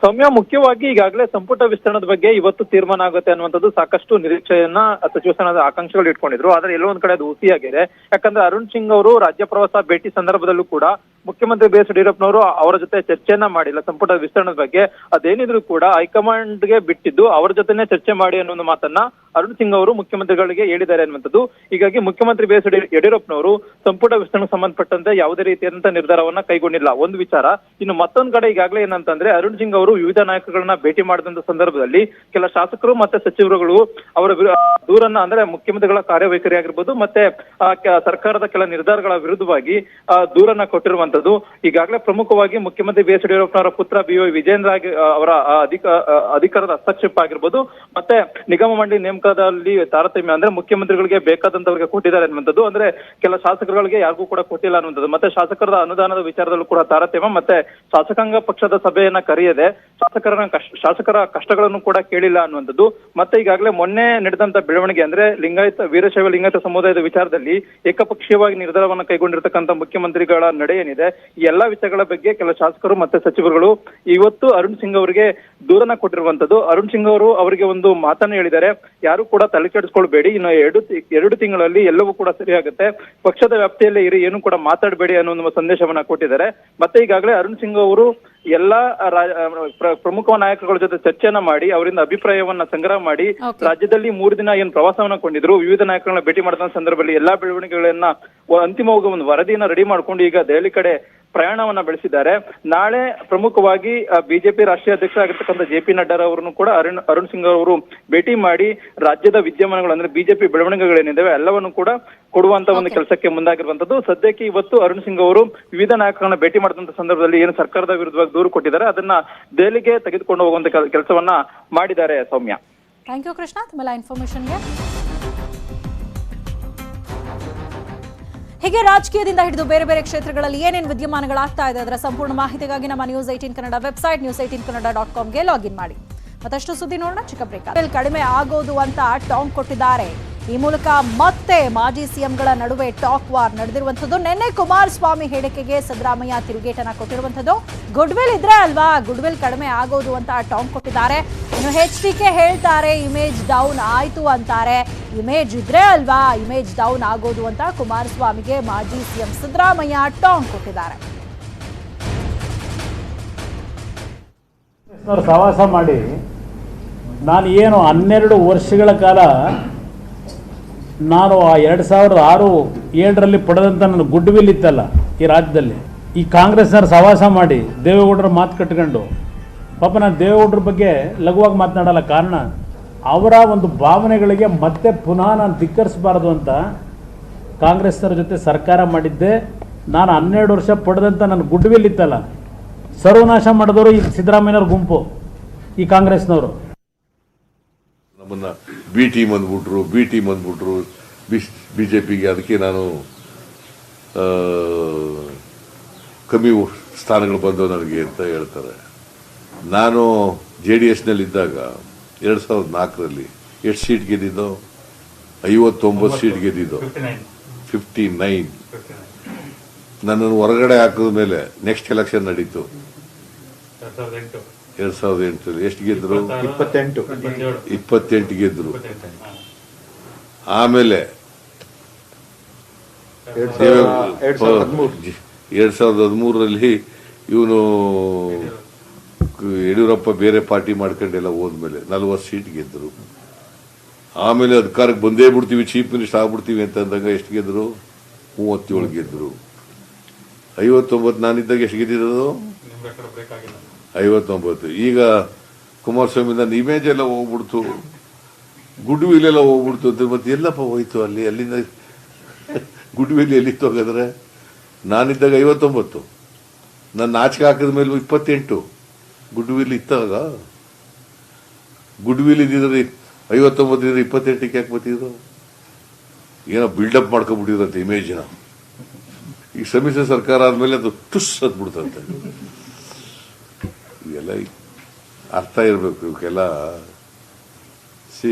ಸೌಮ್ಯ, ಮುಖ್ಯವಾಗಿ ಈಗಾಗಲೇ ಸಂಪುಟ ವಿಸ್ತರಣದ ಬಗ್ಗೆ ಇವತ್ತು ತೀರ್ಮಾನ ಆಗುತ್ತೆ ಅನ್ನುವಂಥದ್ದು ಸಾಕಷ್ಟು ನಿರೀಕ್ಷೆಯನ್ನ ಸಚಿವ ಸ್ಥಾನದ ಆಕಾಂಕ್ಷಿಗಳು ಇಟ್ಕೊಂಡಿದ್ರು. ಆದ್ರೆ ಎಲ್ಲೋ ಒಂದ್ ಕಡೆ ಅದು ಹುಸಿಯಾಗಿದೆ. ಯಾಕಂದ್ರೆ ಅರುಣ್ ಸಿಂಗ್ ಅವರು ರಾಜ್ಯ ಪ್ರವಾಸ ಭೇಟಿ ಸಂದರ್ಭದಲ್ಲೂ ಕೂಡ ಮುಖ್ಯಮಂತ್ರಿ ಬಿ.ಎಸ್. ಯಡಿಯೂರಪ್ಪನವರು ಅವರ ಜೊತೆ ಚರ್ಚೆಯನ್ನ ಮಾಡಿಲ್ಲ ಸಂಪುಟ ವಿಸ್ತರಣದ ಬಗ್ಗೆ. ಅದೇನಿದ್ರು ಕೂಡ ಹೈಕಮಾಂಡ್ಗೆ ಬಿಟ್ಟಿದ್ದು ಅವರ ಜೊತೆನೆ ಚರ್ಚೆ ಮಾಡಿ ಅನ್ನೋ ಮಾತನ್ನ ಅರುಣ್ ಸಿಂಗ್ ಅವರು ಮುಖ್ಯಮಂತ್ರಿಗಳಿಗೆ ಹೇಳಿದ್ದಾರೆ ಅನ್ನುವಂಥದ್ದು. ಹೀಗಾಗಿ ಮುಖ್ಯಮಂತ್ರಿ ಬಿ.ಎಸ್. ಯಡಿಯೂರಪ್ಪನವರು ಸಂಪುಟ ವಿಸ್ತರಣೆಗೆ ಸಂಬಂಧಪಟ್ಟಂತೆ ಯಾವುದೇ ರೀತಿಯಾದಂತಹ ನಿರ್ಧಾರವನ್ನ ಕೈಗೊಂಡಿಲ್ಲ, ಒಂದು ವಿಚಾರ. ಇನ್ನು ಮತ್ತೊಂದು ಕಡೆ ಈಗಾಗಲೇ ಏನಂತಂದ್ರೆ ಅರುಣ್ ಸಿಂಗ್ ಅವರು ವಿವಿಧ ನಾಯಕಗಳನ್ನ ಭೇಟಿ ಮಾಡಿದಂತ ಸಂದರ್ಭದಲ್ಲಿ ಕೆಲ ಶಾಸಕರು ಮತ್ತೆ ಸಚಿವರುಗಳು ಅವರ ದೂರನ್ನ ಅಂದ್ರೆ ಮುಖ್ಯಮಂತ್ರಿಗಳ ಕಾರ್ಯವೈಖರಿ ಆಗಿರ್ಬೋದು ಮತ್ತೆ ಸರ್ಕಾರದ ಕೆಲ ನಿರ್ಧಾರಗಳ ವಿರುದ್ಧವಾಗಿ ದೂರನ್ನ ಕೊಟ್ಟಿರುವಂತದ್ದು. ಈಗಾಗಲೇ ಪ್ರಮುಖವಾಗಿ ಮುಖ್ಯಮಂತ್ರಿ ಬಿ.ಎಸ್. ಯಡಿಯೂರಪ್ಪನವರ ಪುತ್ರ ಬಿ.ವೈ. ವಿಜೇಂದ್ರ ಅವರ ಅಧಿಕಾರದ ಹಸ್ತಕ್ಷೇಪ ಆಗಿರ್ಬೋದು ಮತ್ತೆ ನಿಗಮ ಮಂಡಳಿ ನೇಮಕದಲ್ಲಿ ತಾರತಮ್ಯ ಅಂದ್ರೆ ಮುಖ್ಯಮಂತ್ರಿಗಳಿಗೆ ಬೇಕಾದಂತವರಿಗೆ ಕೊಟ್ಟಿದ್ದಾರೆ ಅನ್ನುವಂಥದ್ದು. ಅಂದ್ರೆ ಕೆಲ ಶಾಸಕರುಗಳಿಗೆ ಯಾರಿಗೂ ಕೂಡ ಕೊಟ್ಟಿಲ್ಲ ಅನ್ನುವಂಥದ್ದು. ಮತ್ತೆ ಶಾಸಕರ ಅನುದಾನದ ವಿಚಾರದಲ್ಲೂ ಕೂಡ ತಾರತಮ್ಯ, ಮತ್ತೆ ಶಾಸಕಾಂಗ ಪಕ್ಷದ ಸಭೆಯನ್ನ ಕರೆಯದೆ ಶಾಸಕರ ಕಷ್ಟಗಳನ್ನು ಕೂಡ ಕೇಳಿಲ್ಲ ಅನ್ನುವಂಥದ್ದು. ಮತ್ತೆ ಈಗಾಗಲೇ ಮೊನ್ನೆ ನಡೆದಂತ ಬೆಳವಣಿಗೆ ಅಂದ್ರೆ ವೀರಶೈವ ಲಿಂಗಾಯತ ಸಮುದಾಯದ ವಿಚಾರದಲ್ಲಿ ಏಕಪಕ್ಷೀಯವಾಗಿ ನಿರ್ಧಾರವನ್ನು ಕೈಗೊಂಡಿರ್ತಕ್ಕಂಥ ಮುಖ್ಯಮಂತ್ರಿಗಳ ನಡೆ ಏನಿದೆ, ಈ ಎಲ್ಲಾ ವಿಷಯಗಳ ಬಗ್ಗೆ ಕೆಲ ಶಾಸಕರು ಮತ್ತೆ ಸಚಿವರುಗಳು ಇವತ್ತು ಅರುಣ್ ಸಿಂಗ್ ಅವರಿಗೆ ದೂರನ್ನ ಕೊಟ್ಟಿರುವಂತದ್ದು. ಅರುಣ್ ಸಿಂಗ್ ಅವರು ಅವರಿಗೆ ಒಂದು ಮಾತನ್ನ ಹೇಳಿದ್ದಾರೆ, ಯಾರು ಕೂಡ ತಲೆ ಕೆಡಿಸ್ಕೊಳ್ಬೇಡಿ, ಇನ್ನು ಎರಡು ತಿಂಗಳಲ್ಲಿ ಎಲ್ಲವೂ ಕೂಡ ಸರಿಯಾಗುತ್ತೆ, ಪಕ್ಷದ ವ್ಯಾಪ್ತಿಯಲ್ಲೇ ಇರಿ, ಏನು ಕೂಡ ಮಾತಾಡಬೇಡಿ ಅನ್ನೋ ಒಂದು ಸಂದೇಶವನ್ನ ಕೊಟ್ಟಿದ್ದಾರೆ. ಮತ್ತೆ ಈಗಾಗಲೇ ಅರುಣ್ ಸಿಂಗ್ ಅವರು ಎಲ್ಲಾ ಪ್ರಮುಖ ನಾಯಕರುಗಳ ಜೊತೆ ಚರ್ಚೆಯನ್ನ ಮಾಡಿ ಅವರಿಂದ ಅಭಿಪ್ರಾಯವನ್ನ ಸಂಗ್ರಹ ಮಾಡಿ ರಾಜ್ಯದಲ್ಲಿ 3 ದಿನ ಏನ್ ಪ್ರವಾಸವನ್ನ ಕೊಂಡಿದ್ರು, ವಿವಿಧ ನಾಯಕರನ್ನ ಭೇಟಿ ಮಾಡಿದ ಸಂದರ್ಭದಲ್ಲಿ ಎಲ್ಲಾ ಬೆಳವಣಿಗೆಗಳನ್ನ ಅಂತಿಮವಾಗಿ ಒಂದು ವರದಿಯನ್ನ ರೆಡಿ ಮಾಡ್ಕೊಂಡು ಈಗ ದೆಹಲಿ ಕಡೆ ಪ್ರಯಾಣವನ್ನ ಬೆಳೆಸಿದ್ದಾರೆ. ನಾಳೆ ಪ್ರಮುಖವಾಗಿ ಬಿಜೆಪಿ ರಾಷ್ಟ್ರೀಯ ಅಧ್ಯಕ್ಷ ಆಗಿರ್ತಕ್ಕಂಥ ಜೆ.ಪಿ. ನಡ್ಡಾ ಅವರನ್ನು ಕೂಡ ಅರುಣ್ ಸಿಂಗ್ ಅವರು ಭೇಟಿ ಮಾಡಿ ರಾಜ್ಯದ ವಿದ್ಯಮಾನಗಳು ಅಂದ್ರೆ ಬಿಜೆಪಿ ಬೆಳವಣಿಗೆಗಳೇನಿದ್ದಾವೆ ಎಲ್ಲವನ್ನು ಕೂಡ ಕೊಡುವಂತ ಒಂದು ಕೆಲಸಕ್ಕೆ ಮುಂದಾಗಿರುವಂತದ್ದು. ಸದ್ಯಕ್ಕೆ ಇವತ್ತು ಅರುಣ್ ಸಿಂಗ್ ಅವರು ವಿವಿಧ ನಾಯಕರನ್ನ ಭೇಟಿ ಮಾಡಿದಂತ ಸಂದರ್ಭದಲ್ಲಿ ಏನು ಸರ್ಕಾರದ ವಿರುದ್ಧವಾಗಿ ದೂರು ಕೊಟ್ಟಿದ್ದಾರೆ ಅದನ್ನ ದೆಹಲಿಗೆ ತೆಗೆದುಕೊಂಡು ಹೋಗುವಂತ ಕೆಲಸವನ್ನ ಮಾಡಿದ್ದಾರೆ. ಸೌಮ್ಯ, ಥ್ಯಾಂಕ್ ಯು ಕೃಷ್ಣ ತಮ್ಮೆಲ್ಲ ಇನ್ಫಾರ್ಮೇಶನ್ಗೆ. ಹೀಗೆ ರಾಜಕೀಯದಿಂದ ಹಿಡಿದು ಬೇರೆ ಬೇರೆ ಕ್ಷೇತ್ರಗಳಲ್ಲಿ ಏನೇನು ವಿದ್ಯಮಾನಗಳಾಗ್ತಾ ಇದೆ ಅದರ ಸಂಪೂರ್ಣ ಮಾಹಿತಿಗಾಗಿ ನಮ್ಮ News18 ಕನ್ನಡ ವೆಬ್ಸೈಟ್ news18kannada.comಗೆ ಲಾಗಿನ್ ಮಾಡಿ. ಮತ್ತಷ್ಟು ಸುದ್ದಿ ನೋಡೋಣ, ಚಿಕ್ಕ ಬ್ರೇಕ್. ಕಡಿಮೆ ಆಗೋದು ಅಂತ ಟಾಂಗ್ ಕೊಟ್ಟಿದ್ದಾರೆ. ಈ ಮೂಲಕ ಮತ್ತೆ ಮಾಜಿ ಸಿಎಂಗಳ ನಡುವೆ ಟಾಕ್ ವಾರ್ ನಡೆದಿರುವಂಥದ್ದು. ನಿನ್ನೆ ಕುಮಾರಸ್ವಾಮಿ ಹೇಳಿಕೆಗೆ ಸಿದ್ದರಾಮಯ್ಯ ತಿರುಗೇಟನ್ನ ಕೊಟ್ಟಿರುವಂಥದ್ದು. ಗುಡ್ವಿಲ್ ಇದ್ರೆ ಅಲ್ವಾ ಗುಡ್ವಿಲ್ ಕಡಿಮೆ ಆಗೋದು ಅಂತ ಟಾಂಗ್ ಕೊಟ್ಟಿದ್ದಾರೆ. ಇನ್ನು HDK ಹೇಳ್ತಾರೆ ಇಮೇಜ್ ಡೌನ್ ಆಯ್ತು ಅಂತಾರೆ. ಇಮೇಜ್ ಇದ್ರೆ ಅಲ್ವಾ ಇಮೇಜ್ ಡೌನ್ ಆಗೋದು ಅಂತ ಕುಮಾರಸ್ವಾಮಿಗೆ ಮಾಜಿ ಸಿಎಂ ಸಿದ್ದರಾಮಯ್ಯ ಟಾಂಗ್ ಕೊಟ್ಟಿದ್ದಾರೆ. ಸಹವಾಸ ಮಾಡಿ ನಾನು ಏನು 12 ವರ್ಷಗಳ ಕಾಲ ನಾನು ಆ 2006-7ರಲ್ಲಿ ಪಡೆದಂಥ ನನ್ನ ಗುಡ್ ವಿಲ್ ಇತ್ತಲ್ಲ ಈ ರಾಜ್ಯದಲ್ಲಿ, ಈ ಕಾಂಗ್ರೆಸ್ನವ್ರು ಸಹವಾಸ ಮಾಡಿ ದೇವೇಗೌಡರ ಮಾತು ಕಟ್ಕೊಂಡು, ಪಾಪ ನಾನು ದೇವೇಗೌಡರ ಬಗ್ಗೆ ಲಘುವಾಗಿ ಮಾತನಾಡಲ್ಲ, ಕಾರಣ ಅವರ ಒಂದು ಭಾವನೆಗಳಿಗೆ ಮತ್ತೆ ಪುನಃ ನಾನು ಧಿಕ್ಕರಿಸಬಾರ್ದು ಅಂತ ಕಾಂಗ್ರೆಸ್ನವ್ರ ಜೊತೆ ಸರ್ಕಾರ ಮಾಡಿದ್ದೆ. ನಾನು 12 ವರ್ಷ ಪಡೆದಂಥ ನನ್ನ ಗುಡ್ ವಿಲ್ ಇತ್ತಲ್ಲ ಸರ್ವನಾಶ ಮಾಡಿದವರು ಈ ಸಿದ್ದರಾಮಯ್ಯನವ್ರ ಗುಂಪು, ಈ ಕಾಂಗ್ರೆಸ್ನವರು. ನಮ್ಮನ್ನ ಬಿ ಟೀಮ್ ಅಂದ್ಬಿಟ್ರು ಬಿಜೆಪಿಗೆ. ಅದಕ್ಕೆ ನಾನು ಕಮ್ಮಿ ಸ್ಥಾನಗಳು ಬಂದವು ನನಗೆ ಅಂತ ಹೇಳ್ತಾರೆ. ನಾನು JDSನಲ್ಲಿದ್ದಾಗ 2004ರಲ್ಲಿ ಎಷ್ಟು ಸೀಟ್ ಗೆದ್ದಿದ್ದೋ? 59 ಸೀಟ್ ಗೆದ್ದಿದ್ದೋ, 59. ನನ್ನನ್ನು ಹೊರಗಡೆ ಹಾಕಿದ ಮೇಲೆ ನೆಕ್ಸ್ಟ್ ಎಲೆಕ್ಷನ್ ನಡೀತು 2008ರಲ್ಲಿ. ಎಷ್ಟು ಗೆದ್ರು? 28 ಗೆದ್ರು. ಆಮೇಲೆ 2013ರಲ್ಲಿ ಇವನು ಯಡಿಯೂರಪ್ಪ ಬೇರೆ ಪಾರ್ಟಿ ಮಾಡ್ಕೊಂಡೆಲ್ಲ ಹೋದ್ಮೇಲೆ 40 ಸೀಟ್ ಗೆದ್ರು. ಆಮೇಲೆ ಅಧಿಕಾರಕ್ಕೆ ಬಂದೇ ಬಿಡ್ತೀವಿ, ಚೀಫ್ ಮಿನಿಸ್ಟರ್ ಆಗ್ಬಿಡ್ತೀವಿ ಅಂತ ಅಂದಾಗ ಎಷ್ಟು ಗೆದ್ರು? 37 ಗೆದ್ರು. 59 ನಾನಿದ್ದಾಗ ಎಷ್ಟು ಗೆದ್ದಿರೋದು? 59. ಈಗ ಕುಮಾರಸ್ವಾಮಿ ನನ್ನ ಇಮೇಜ್ ಎಲ್ಲ ಹೋಗ್ಬಿಡ್ತು, ಗುಡ್ ವಿಲ್ ಎಲ್ಲ ಹೋಗ್ಬಿಡ್ತು ಅಂತ. ಮತ್ತೆ ಎಲ್ಲಪ್ಪ ಹೋಯ್ತು ಅಲ್ಲಿ? ಅಲ್ಲಿಂದ ಗುಡ್ ವಿಲ್ ಎಲ್ಲಿತ್ತು ಹೋಗಿದ್ರೆ? ನಾನಿದ್ದಾಗ 59, ನನ್ನ ಆಚೆಗೆ ಹಾಕಿದ ಮೇಲೆ 28 ಗುಡ್ ವಿಲ್ ಇತ್ತಾಗ. ಗುಡ್ ವಿಲ್ ಇದ್ದಿದ್ರೆ 59ರಿಂದ 28ಕ್ಕೆ ಯಾಕೆ ಬರ್ತಿದ್ರು? ಏನೋ ಬಿಲ್ಡಪ್ ಮಾಡ್ಕೊಂಡ್ಬಿಟ್ಟಿದ್ರಂತೆ ಇಮೇಜ್ನ. ಈ ಸಮ್ಮಿಶ್ರ ಸರ್ಕಾರ ಆದ್ಮೇಲೆ ಅದು ಟುಸ್ ಹತ್ಬಿಡ್ತಂತೆ. ಇವೆಲ್ಲ ಅರ್ಥ ಇರಬೇಕು ಇವಕ್ಕೆಲ್ಲ.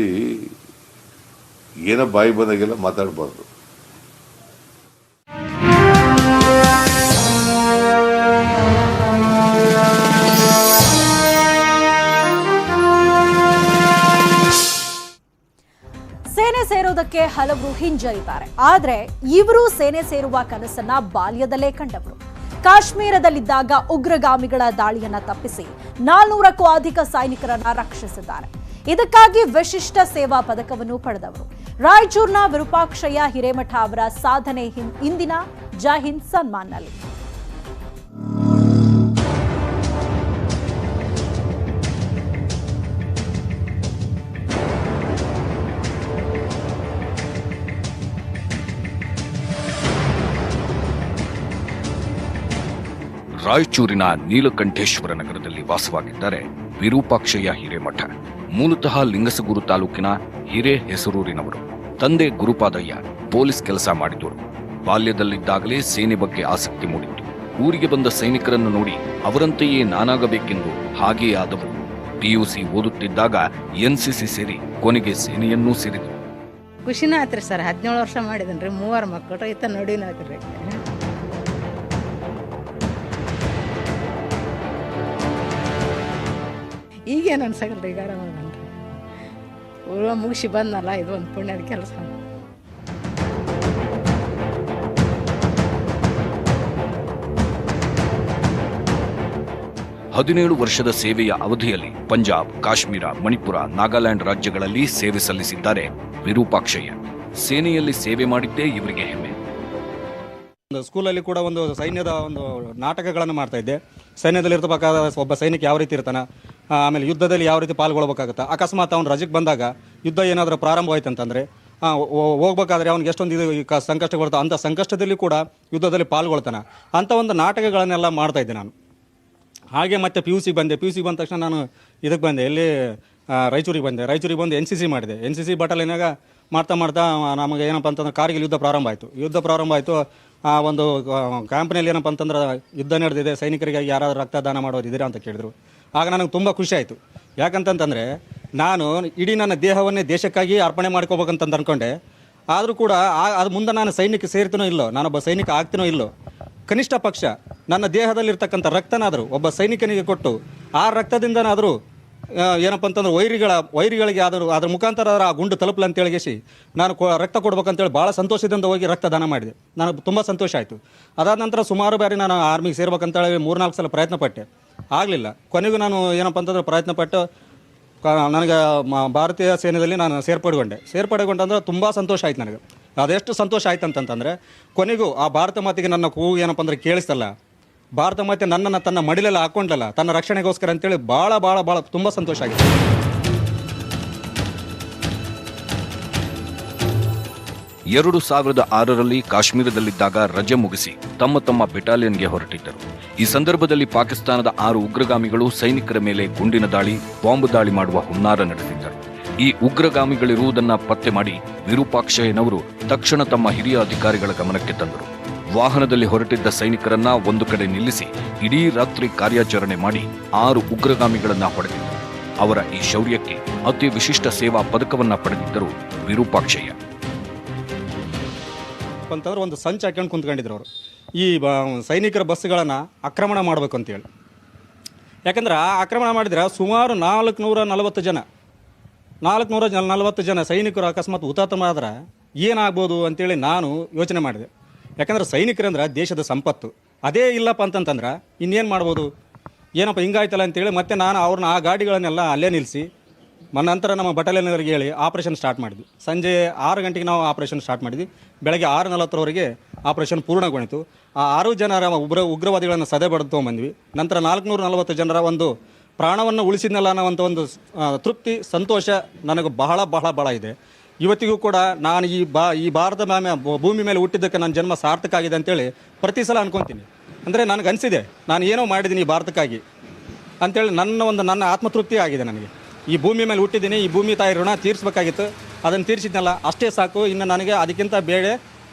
ಏನೋ ಬಾಯಿ ಬಂದಾಗೆಲ್ಲ ಮಾತಾಡಬಾರ್ದು. ಸೇನೆ ಸೇರೋದಕ್ಕೆ ಹಲವರು ಹಿಂಜರಿತಾರೆ. ಆದ್ರೆ ಇವರು ಸೇನೆ ಸೇರುವ ಕನಸನ್ನ ಬಾಲ್ಯದಲ್ಲೇ ಕಂಡವರು. ಕಾಶ್ಮೀರದಲ್ಲಿದ್ದಾಗ ಉಗ್ರಗಾಮಿಗಳ ದಾಳಿಯನ್ನ ತಪ್ಪಿಸಿ 400ಕ್ಕೂ ಅಧಿಕ ಸೈನಿಕರನ್ನ ರಕ್ಷಿಸಿದ್ದಾರೆ. ಇದಕ್ಕಾಗಿ ವಿಶಿಷ್ಟ ಸೇವಾ ಪದಕವನ್ನು ಪಡೆದವರು. ರಾಯಚೂರಿನ ವಿರೂಪಾಕ್ಷಯ್ಯ ಹಿರೇಮಠ ಅವರ ಸಾಧನೆ ಇಂದಿನ ಜೈ ಹಿಂದ್ ಸನ್ಮಾನ್ನಲ್ಲಿ. ರಾಯಚೂರಿನ ನೀಲಕಂಠೇಶ್ವರ ನಗರದಲ್ಲಿ ವಾಸವಾಗಿದ್ದಾರೆ ವಿರೂಪಾಕ್ಷಯ್ಯ ಹಿರೇಮಠ. ಮೂಲತಃ ಲಿಂಗಸಗೂರು ತಾಲೂಕಿನ ಹಿರೇಹೆಸರೂರಿನವರು. ತಂದೆ ಗುರುಪಾದಯ್ಯ ಪೊಲೀಸ್ ಕೆಲಸ ಮಾಡಿದವರು. ಬಾಲ್ಯದಲ್ಲಿದ್ದಾಗಲೇ ಸೇನೆ ಬಗ್ಗೆ ಆಸಕ್ತಿ ಮೂಡಿತ್ತು. ಊರಿಗೆ ಬಂದ ಸೈನಿಕರನ್ನು ನೋಡಿ ಅವರಂತೆಯೇ ನಾನಾಗಬೇಕೆಂದು ಹಾಗೇ ಆದವರು. ಪಿಯುಸಿ ಓದುತ್ತಿದ್ದಾಗ ಎನ್ಸಿಸಿ ಸೇರಿ ಕೊನೆಗೆ ಸೇನೆಯನ್ನೂ ಸೇರಿದರು. ಖುಷಿನ ಆತ್ರಿ ಸರ್. 17 ವರ್ಷ ಮಾಡಿದನ್ರಿ, 3 ಮಕ್ಕಳು ಇತ್ತ ನೋಡಿನಾದ್ರಿ. ಈಗೇನು ಅನ್ಸಗಲ್ರಿ, ಈಗ ಆರಾಮದನ್ರಿ. ಮುಗಿಸಿ ಬಂದಲ್ಲ, ಇದು ಒಂದು ಪುಣ್ಯದ ಕೆಲಸ. ಹದಿನೇಳು ವರ್ಷದ ಸೇವೆಯ ಅವಧಿಯಲ್ಲಿ ಪಂಜಾಬ್, ಕಾಶ್ಮೀರ, ಮಣಿಪುರ, ನಾಗಾಲ್ಯಾಂಡ್ ರಾಜ್ಯಗಳಲ್ಲಿ ಸೇವೆ ಸಲ್ಲಿಸಿದ್ದಾರೆ ವಿರೂಪಾಕ್ಷಯ್ಯ. ಸೇನೆಯಲ್ಲಿ ಸೇವೆ ಮಾಡಿದ್ದೇ ಇವರಿಗೆ ಹೆಮ್ಮೆ. ಸ್ಕೂಲಲ್ಲಿ ಕೂಡ ಒಂದು ಸೈನ್ಯದ ಒಂದು ನಾಟಕಗಳನ್ನು ಮಾಡ್ತಾ ಇದ್ದೆ. ಸೈನ್ಯದಲ್ಲಿರ್ತಬೇಕಾದ ಒಬ್ಬ ಸೈನಿಕ ಯಾವ ರೀತಿ ಇರ್ತಾನೆ, ಆಮೇಲೆ ಯುದ್ಧದಲ್ಲಿ ಯಾವ ರೀತಿ ಪಾಲ್ಗೊಳ್ಬೇಕಾಗುತ್ತೆ. ಅಕಸ್ಮಾತ್ ಅವ್ನು ರಜೆಗೆ ಬಂದಾಗ ಯುದ್ಧ ಏನಾದರೂ ಪ್ರಾರಂಭ ಆಯ್ತು ಅಂತಂದರೆ ಹೋಗ್ಬೇಕಾದ್ರೆ ಅವ್ನಿಗೆ ಎಷ್ಟೊಂದು ಇದು ಸಂಕಷ್ಟ ಬರುತ್ತೆ. ಅಂಥ ಸಂಕಷ್ಟದಲ್ಲಿ ಕೂಡ ಯುದ್ಧದಲ್ಲಿ ಪಾಲ್ಗೊಳ್ತಾನೆ. ಅಂಥ ಒಂದು ನಾಟಕಗಳನ್ನೆಲ್ಲ ಮಾಡ್ತಾ ಇದ್ದೆ ನಾನು. ಹಾಗೆ ಮತ್ತೆ ಪಿ ಯು ಸಿ ಬಂದ ತಕ್ಷಣ ನಾನು ಇದಕ್ಕೆ ಬಂದೆ, ಎಲ್ಲಿ ರಾಯಚೂರಿಗೆ ಬಂದು NCC ಮಾಡಿದೆ. NCC ಬಟಾಲಿಯನಾಗ ಮಾಡ್ತಾ ನಮಗೆ ಏನಪ್ಪ ಅಂತಂದ್ರೆ ಕಾರ್ಗಿಲ್ ಯುದ್ಧ ಪ್ರಾರಂಭ ಆಯಿತು. ಆ ಒಂದು ಕ್ಯಾಂಪ್ನಲ್ಲಿ ಏನಪ್ಪ ಅಂತಂದ್ರೆ ಯುದ್ಧ ನಡೆದಿದೆ, ಸೈನಿಕರಿಗಾಗಿ ಯಾರಾದರೂ ರಕ್ತದಾನ ಮಾಡೋದಿದ್ದೀರಾ ಅಂತ ಕೇಳಿದ್ರು. ಆಗ ನನಗೆ ತುಂಬ ಖುಷಿ ಆಯಿತು. ಯಾಕಂತಂತಂದರೆ ನಾನು ಇಡೀ ನನ್ನ ದೇಹವನ್ನೇ ದೇಶಕ್ಕಾಗಿ ಅರ್ಪಣೆ ಮಾಡ್ಕೋಬೇಕಂತ ಅಂದ್ಕೊಂಡೆ. ಆದರೂ ಕೂಡ ಅದು ಮುಂದೆ ನಾನು ಸೈನಿಕ ಸೇರ್ತೀನೋ ಇಲ್ಲೋ, ನಾನೊಬ್ಬ ಸೈನಿಕ ಆಗ್ತೀನೋ ಇಲ್ಲೋ, ಕನಿಷ್ಠ ಪಕ್ಷ ನನ್ನ ದೇಹದಲ್ಲಿರ್ತಕ್ಕಂಥ ರಕ್ತನಾದರೂ ಒಬ್ಬ ಸೈನಿಕನಿಗೆ ಕೊಟ್ಟು ಆ ರಕ್ತದಿಂದನಾದರೂ ಏನಪ್ಪ ಅಂತಂದ್ರೆ ವೈರಿಗಳಿಗೆ ಆದರೂ ಅದ್ರ ಮುಖಾಂತರ ಆ ಗುಂಡು ತಲುಪಲಿ ಅಂತೇಳಿಗೆಸಿ ನಾನು ರಕ್ತ ಕೊಡ್ಬೇಕಂತೇಳಿ ಭಾಳ ಸಂತೋಷದಿಂದ ಹೋಗಿ ರಕ್ತದಾನ ಮಾಡಿದೆ. ನನಗೆ ತುಂಬ ಸಂತೋಷ ಆಯಿತು. ಅದಾದ ನಂತರ ಸುಮಾರು ಬಾರಿ ನಾನು ಆರ್ಮಿಗೆ ಸೇರ್ಬೇಕಂತೇಳಿ 3-4 ಸಲ ಪ್ರಯತ್ನ ಪಟ್ಟೆ, ಆಗಲಿಲ್ಲ. ಕೊನೆಗೂ ನಾನು ಏನಪ್ಪ ಅಂತಂದ್ರೆ ಪ್ರಯತ್ನ ಪಟ್ಟು ನನಗೆ ಭಾರತೀಯ ಸೇನೆಯಲ್ಲಿ ನಾನು ಸೇರ್ಪಡೆಗೊಂಡಂದ್ರೆ ತುಂಬ ಸಂತೋಷ ಆಯ್ತು ನನಗೆ. ಅದೆಷ್ಟು ಸಂತೋಷ ಆಯ್ತು ಅಂತಂತಂದರೆ ಕೊನೆಗೂ ಆ ಭಾರತ ಮಾತಿಗೆ ನನ್ನ ಕೂಗು ಏನಪ್ಪ ಅಂದರೆ ಕೇಳಿಸ್ತಲ್ಲ, ಭಾರತ ಮಾತೆ ನನ್ನನ್ನು ತನ್ನ ಮಡಿಲೆಲ್ಲ ಹಾಕ್ಕೊಂಡಲ್ಲ ತನ್ನ ರಕ್ಷಣೆಗೋಸ್ಕರ ಅಂತೇಳಿ ಭಾಳ ತುಂಬ ಸಂತೋಷ ಆಗಿದೆ. ಎರಡು 2006ರಲ್ಲಿ ಕಾಶ್ಮೀರದಲ್ಲಿದ್ದಾಗ ರಜೆ ಮುಗಿಸಿ ತಮ್ಮ ಬೆಟಾಲಿಯನ್ಗೆ ಹೊರಟಿದ್ದರು. ಈ ಸಂದರ್ಭದಲ್ಲಿ ಪಾಕಿಸ್ತಾನದ 6 ಉಗ್ರಗಾಮಿಗಳು ಸೈನಿಕರ ಮೇಲೆ ಗುಂಡಿನ ದಾಳಿ, ಬಾಂಬ್ ದಾಳಿ ಮಾಡುವ ಹುನ್ನಾರ ನಡೆಸಿದ್ದರು. ಈ ಉಗ್ರಗಾಮಿಗಳಿರುವುದನ್ನ ಪತ್ತೆ ಮಾಡಿ ವಿರೂಪಾಕ್ಷಯ್ಯನವರು ತಕ್ಷಣ ತಮ್ಮ ಹಿರಿಯ ಅಧಿಕಾರಿಗಳ ಗಮನಕ್ಕೆ ತಂದರು. ವಾಹನದಲ್ಲಿ ಹೊರಟಿದ್ದ ಸೈನಿಕರನ್ನ ಒಂದು ಕಡೆ ನಿಲ್ಲಿಸಿ ಇಡೀ ರಾತ್ರಿ ಕಾರ್ಯಾಚರಣೆ ಮಾಡಿ 6 ಉಗ್ರಗಾಮಿಗಳನ್ನ ಹೊಡೆದಿದ್ದರು. ಅವರ ಈ ಶೌರ್ಯಕ್ಕೆ ಅತಿ ವಿಶಿಷ್ಟ ಸೇವಾ ಪದಕವನ್ನ ಪಡೆದಿದ್ದರು ವಿರೂಪಾಕ್ಷಯ್ಯ. ಅಂತಂದ್ರೆ ಒಂದು ಸಂಚು ಹಾಕೊಂಡು ಕುಂತ್ಕೊಂಡಿದ್ರು ಅವರು, ಈ ಸೈನಿಕರ ಬಸ್ಗಳನ್ನು ಆಕ್ರಮಣ ಮಾಡಬೇಕು ಅಂತೇಳಿ. ಯಾಕಂದ್ರೆ ಆ ಆಕ್ರಮಣ ಮಾಡಿದ್ರೆ ಸುಮಾರು 440 ಜನ ಸೈನಿಕರು ಅಕಸ್ಮಾತ್ ಹುತಾತ್ಮರಾದ್ರೆ ಏನಾಗ್ಬೋದು ಅಂತೇಳಿ ನಾನು ಯೋಚನೆ ಮಾಡಿದೆ. ಯಾಕಂದ್ರೆ ಸೈನಿಕರಂದ್ರೆ ದೇಶದ ಸಂಪತ್ತು, ಅದೇ ಇಲ್ಲಪ್ಪ ಅಂತಂತಂದ್ರೆ ಇನ್ನೇನು ಮಾಡ್ಬೋದು, ಏನಪ್ಪ ಹಿಂಗಾಯ್ತಲ್ಲ ಅಂತೇಳಿ ಮತ್ತೆ ನಾನು ಅವ್ರನ್ನ ಆ ಗಾಡಿಗಳನ್ನೆಲ್ಲ ಅಲ್ಲೇ ನಿಲ್ಲಿಸಿ ನಂತರ ನಮ್ಮ ಬಟಾಲಿಯನ್ವರೆಗೆ ಹೇಳಿ ಆಪ್ರೇಷನ್ ಸ್ಟಾರ್ಟ್ ಮಾಡಿದ್ವಿ. ಸಂಜೆ 6 ಗಂಟೆಗೆ ನಾವು ಆಪ್ರೇಷನ್ ಸ್ಟಾರ್ಟ್ ಮಾಡಿದ್ವಿ. ಬೆಳಗ್ಗೆ 6:40 ಆಪ್ರೇಷನ್ ಪೂರ್ಣಗೊಂಡಿತು. ಆ 6 ಜನರ ಉಗ್ರವಾದಿಗಳನ್ನು ಸದೆ ಬಡ್ದು ತೊಗೊಂಬಂದ್ವಿ. ನಂತರ 440 ಜನರ ಒಂದು ಪ್ರಾಣವನ್ನು ಉಳಿಸಿದ್ನಲ್ಲ ಅನ್ನೋವಂಥ ಒಂದು ತೃಪ್ತಿ, ಸಂತೋಷ ನನಗೆ ಬಹಳ ಇದೆ. ಇವತ್ತಿಗೂ ಕೂಡ ನಾನು ಈ ಭಾರತ ಭೂಮಿ ಮೇಲೆ ಹುಟ್ಟಿದ್ದಕ್ಕೆ ನನ್ನ ಜನ್ಮ ಸಾರ್ಥಕ ಆಗಿದೆ ಅಂತೇಳಿ ಪ್ರತಿ ಸಲ ಅನ್ಕೊತೀನಿ. ಅಂದರೆ ನನಗನ್ಸಿದೆ ನಾನು ಏನೋ ಮಾಡಿದ್ದೀನಿ ಈ ಭಾರತಕ್ಕಾಗಿ ಅಂತೇಳಿ ನನ್ನ ಆತ್ಮತೃಪ್ತಿ ಆಗಿದೆ ನನಗೆ. ಈ ಭೂಮಿ ಮೇಲೆ ಹುಟ್ಟಿದ್ದೀನಿ, ಈ ಭೂಮಿ ತಾಯಿ ಋಣ ತೀರಿಸಬೇಕಾಗಿತ್ತು, ಅದನ್ನು ತೀರಿಸಿದ್ನಲ್ಲ, ಅಷ್ಟೇ ಸಾಕು. ಇನ್ನು ನನಗೆ ಅದಕ್ಕಿಂತ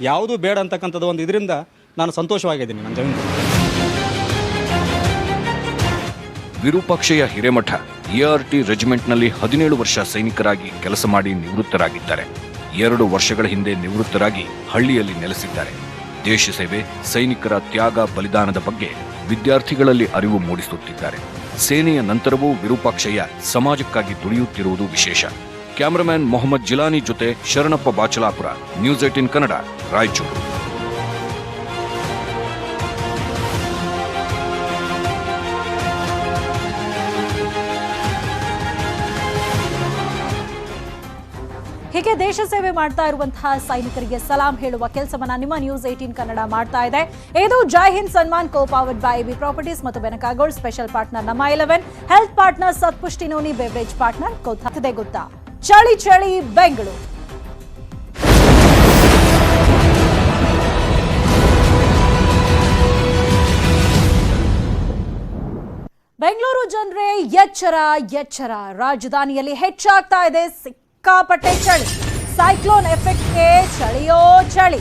ಯಾವುದೂ ಬೇಡ ಅಂತಕ್ಕಂಥದ್ದು ಒಂದು ಇದರಿಂದ ನಾನು ಸಂತೋಷವಾಗಿದ್ದೀನಿ ನನ್ನ ಜಮೀನು. ವಿರೂಪಾಕ್ಷಯ್ಯ ಹಿರೇಮಠ ART ರೆಜಿಮೆಂಟ್ನಲ್ಲಿ 17 ವರ್ಷ ಸೈನಿಕರಾಗಿ ಕೆಲಸ ಮಾಡಿ ನಿವೃತ್ತರಾಗಿದ್ದಾರೆ. 2 ವರ್ಷಗಳ ಹಿಂದೆ ನಿವೃತ್ತರಾಗಿ ಹಳ್ಳಿಯಲ್ಲಿ ನೆಲೆಸಿದ್ದಾರೆ. ದೇಶ ಸೇವೆ, ಸೈನಿಕರ ತ್ಯಾಗ ಬಲಿದಾನದ ಬಗ್ಗೆ ವಿದ್ಯಾರ್ಥಿಗಳಲ್ಲಿ ಅರಿವು ಮೂಡಿಸುತ್ತಿದ್ದಾರೆ. ಸೇನೆಯ ನಂತರವೂ ವಿರೂಪಾಕ್ಷಯ್ಯ ಸಮಾಜಕ್ಕಾಗಿ ದುಡಿಯುತ್ತಿರುವುದು ವಿಶೇಷ. ಕ್ಯಾಮರಾಮನ್ ಮೊಹಮ್ಮದ್ ಜಿಲಾನಿ ಜೊತೆ ಶರಣಪ್ಪ ಬಾಚಲಾಪುರ, ನ್ಯೂಸ್ 18 ಕನ್ನಡ, ರಾಯಚೂರು. ಹೀಗೆ ದೇಶ ಸೇವೆ ಮಾಡ್ತಾ ಇರುವಂತಹ ಸೈನಿಕರಿಗೆ ಸಲಾಂ ಹೇಳುವ ಕೆಲಸವನ್ನ ನಿಮ್ಮ ನ್ಯೂಸ್ 18 ಕನ್ನಡ ಮಾಡ್ತಾ ಇದೆ. ಇದು Jai Hind Sanman co powered by AB properties ಮತ್ತು ಬೆನಕಾ ಗೋಲ್ಡ್. ಸ್ಪೆಷಲ್ ಪಾರ್ಟ್ನರ್ ನಮ್ಮ 11, health partner Satpushti noni, beverage partner ಗೊತ್ತಾಗದೆ ಗೊತ್ತಾ ಚಳಿ ಚಳಿ ಬೆಂಗಳೂರು. ಬೆಂಗಳೂರು ಜನರೇ ಎಚ್ಚರ ಎಚ್ಚರ, ರಾಜಧಾನಿಯಲ್ಲಿ ಹೆಚ್ಚಾಗ್ತಾ ಇದೆ ಸಿಕ್ಕಾಪಟ್ಟೆ ಚಳಿ. ಸೈಕ್ಲೋನ್ ಎಫೆಕ್ಟ್ಗೆ ಚಳಿಯೋ ಚಳಿ.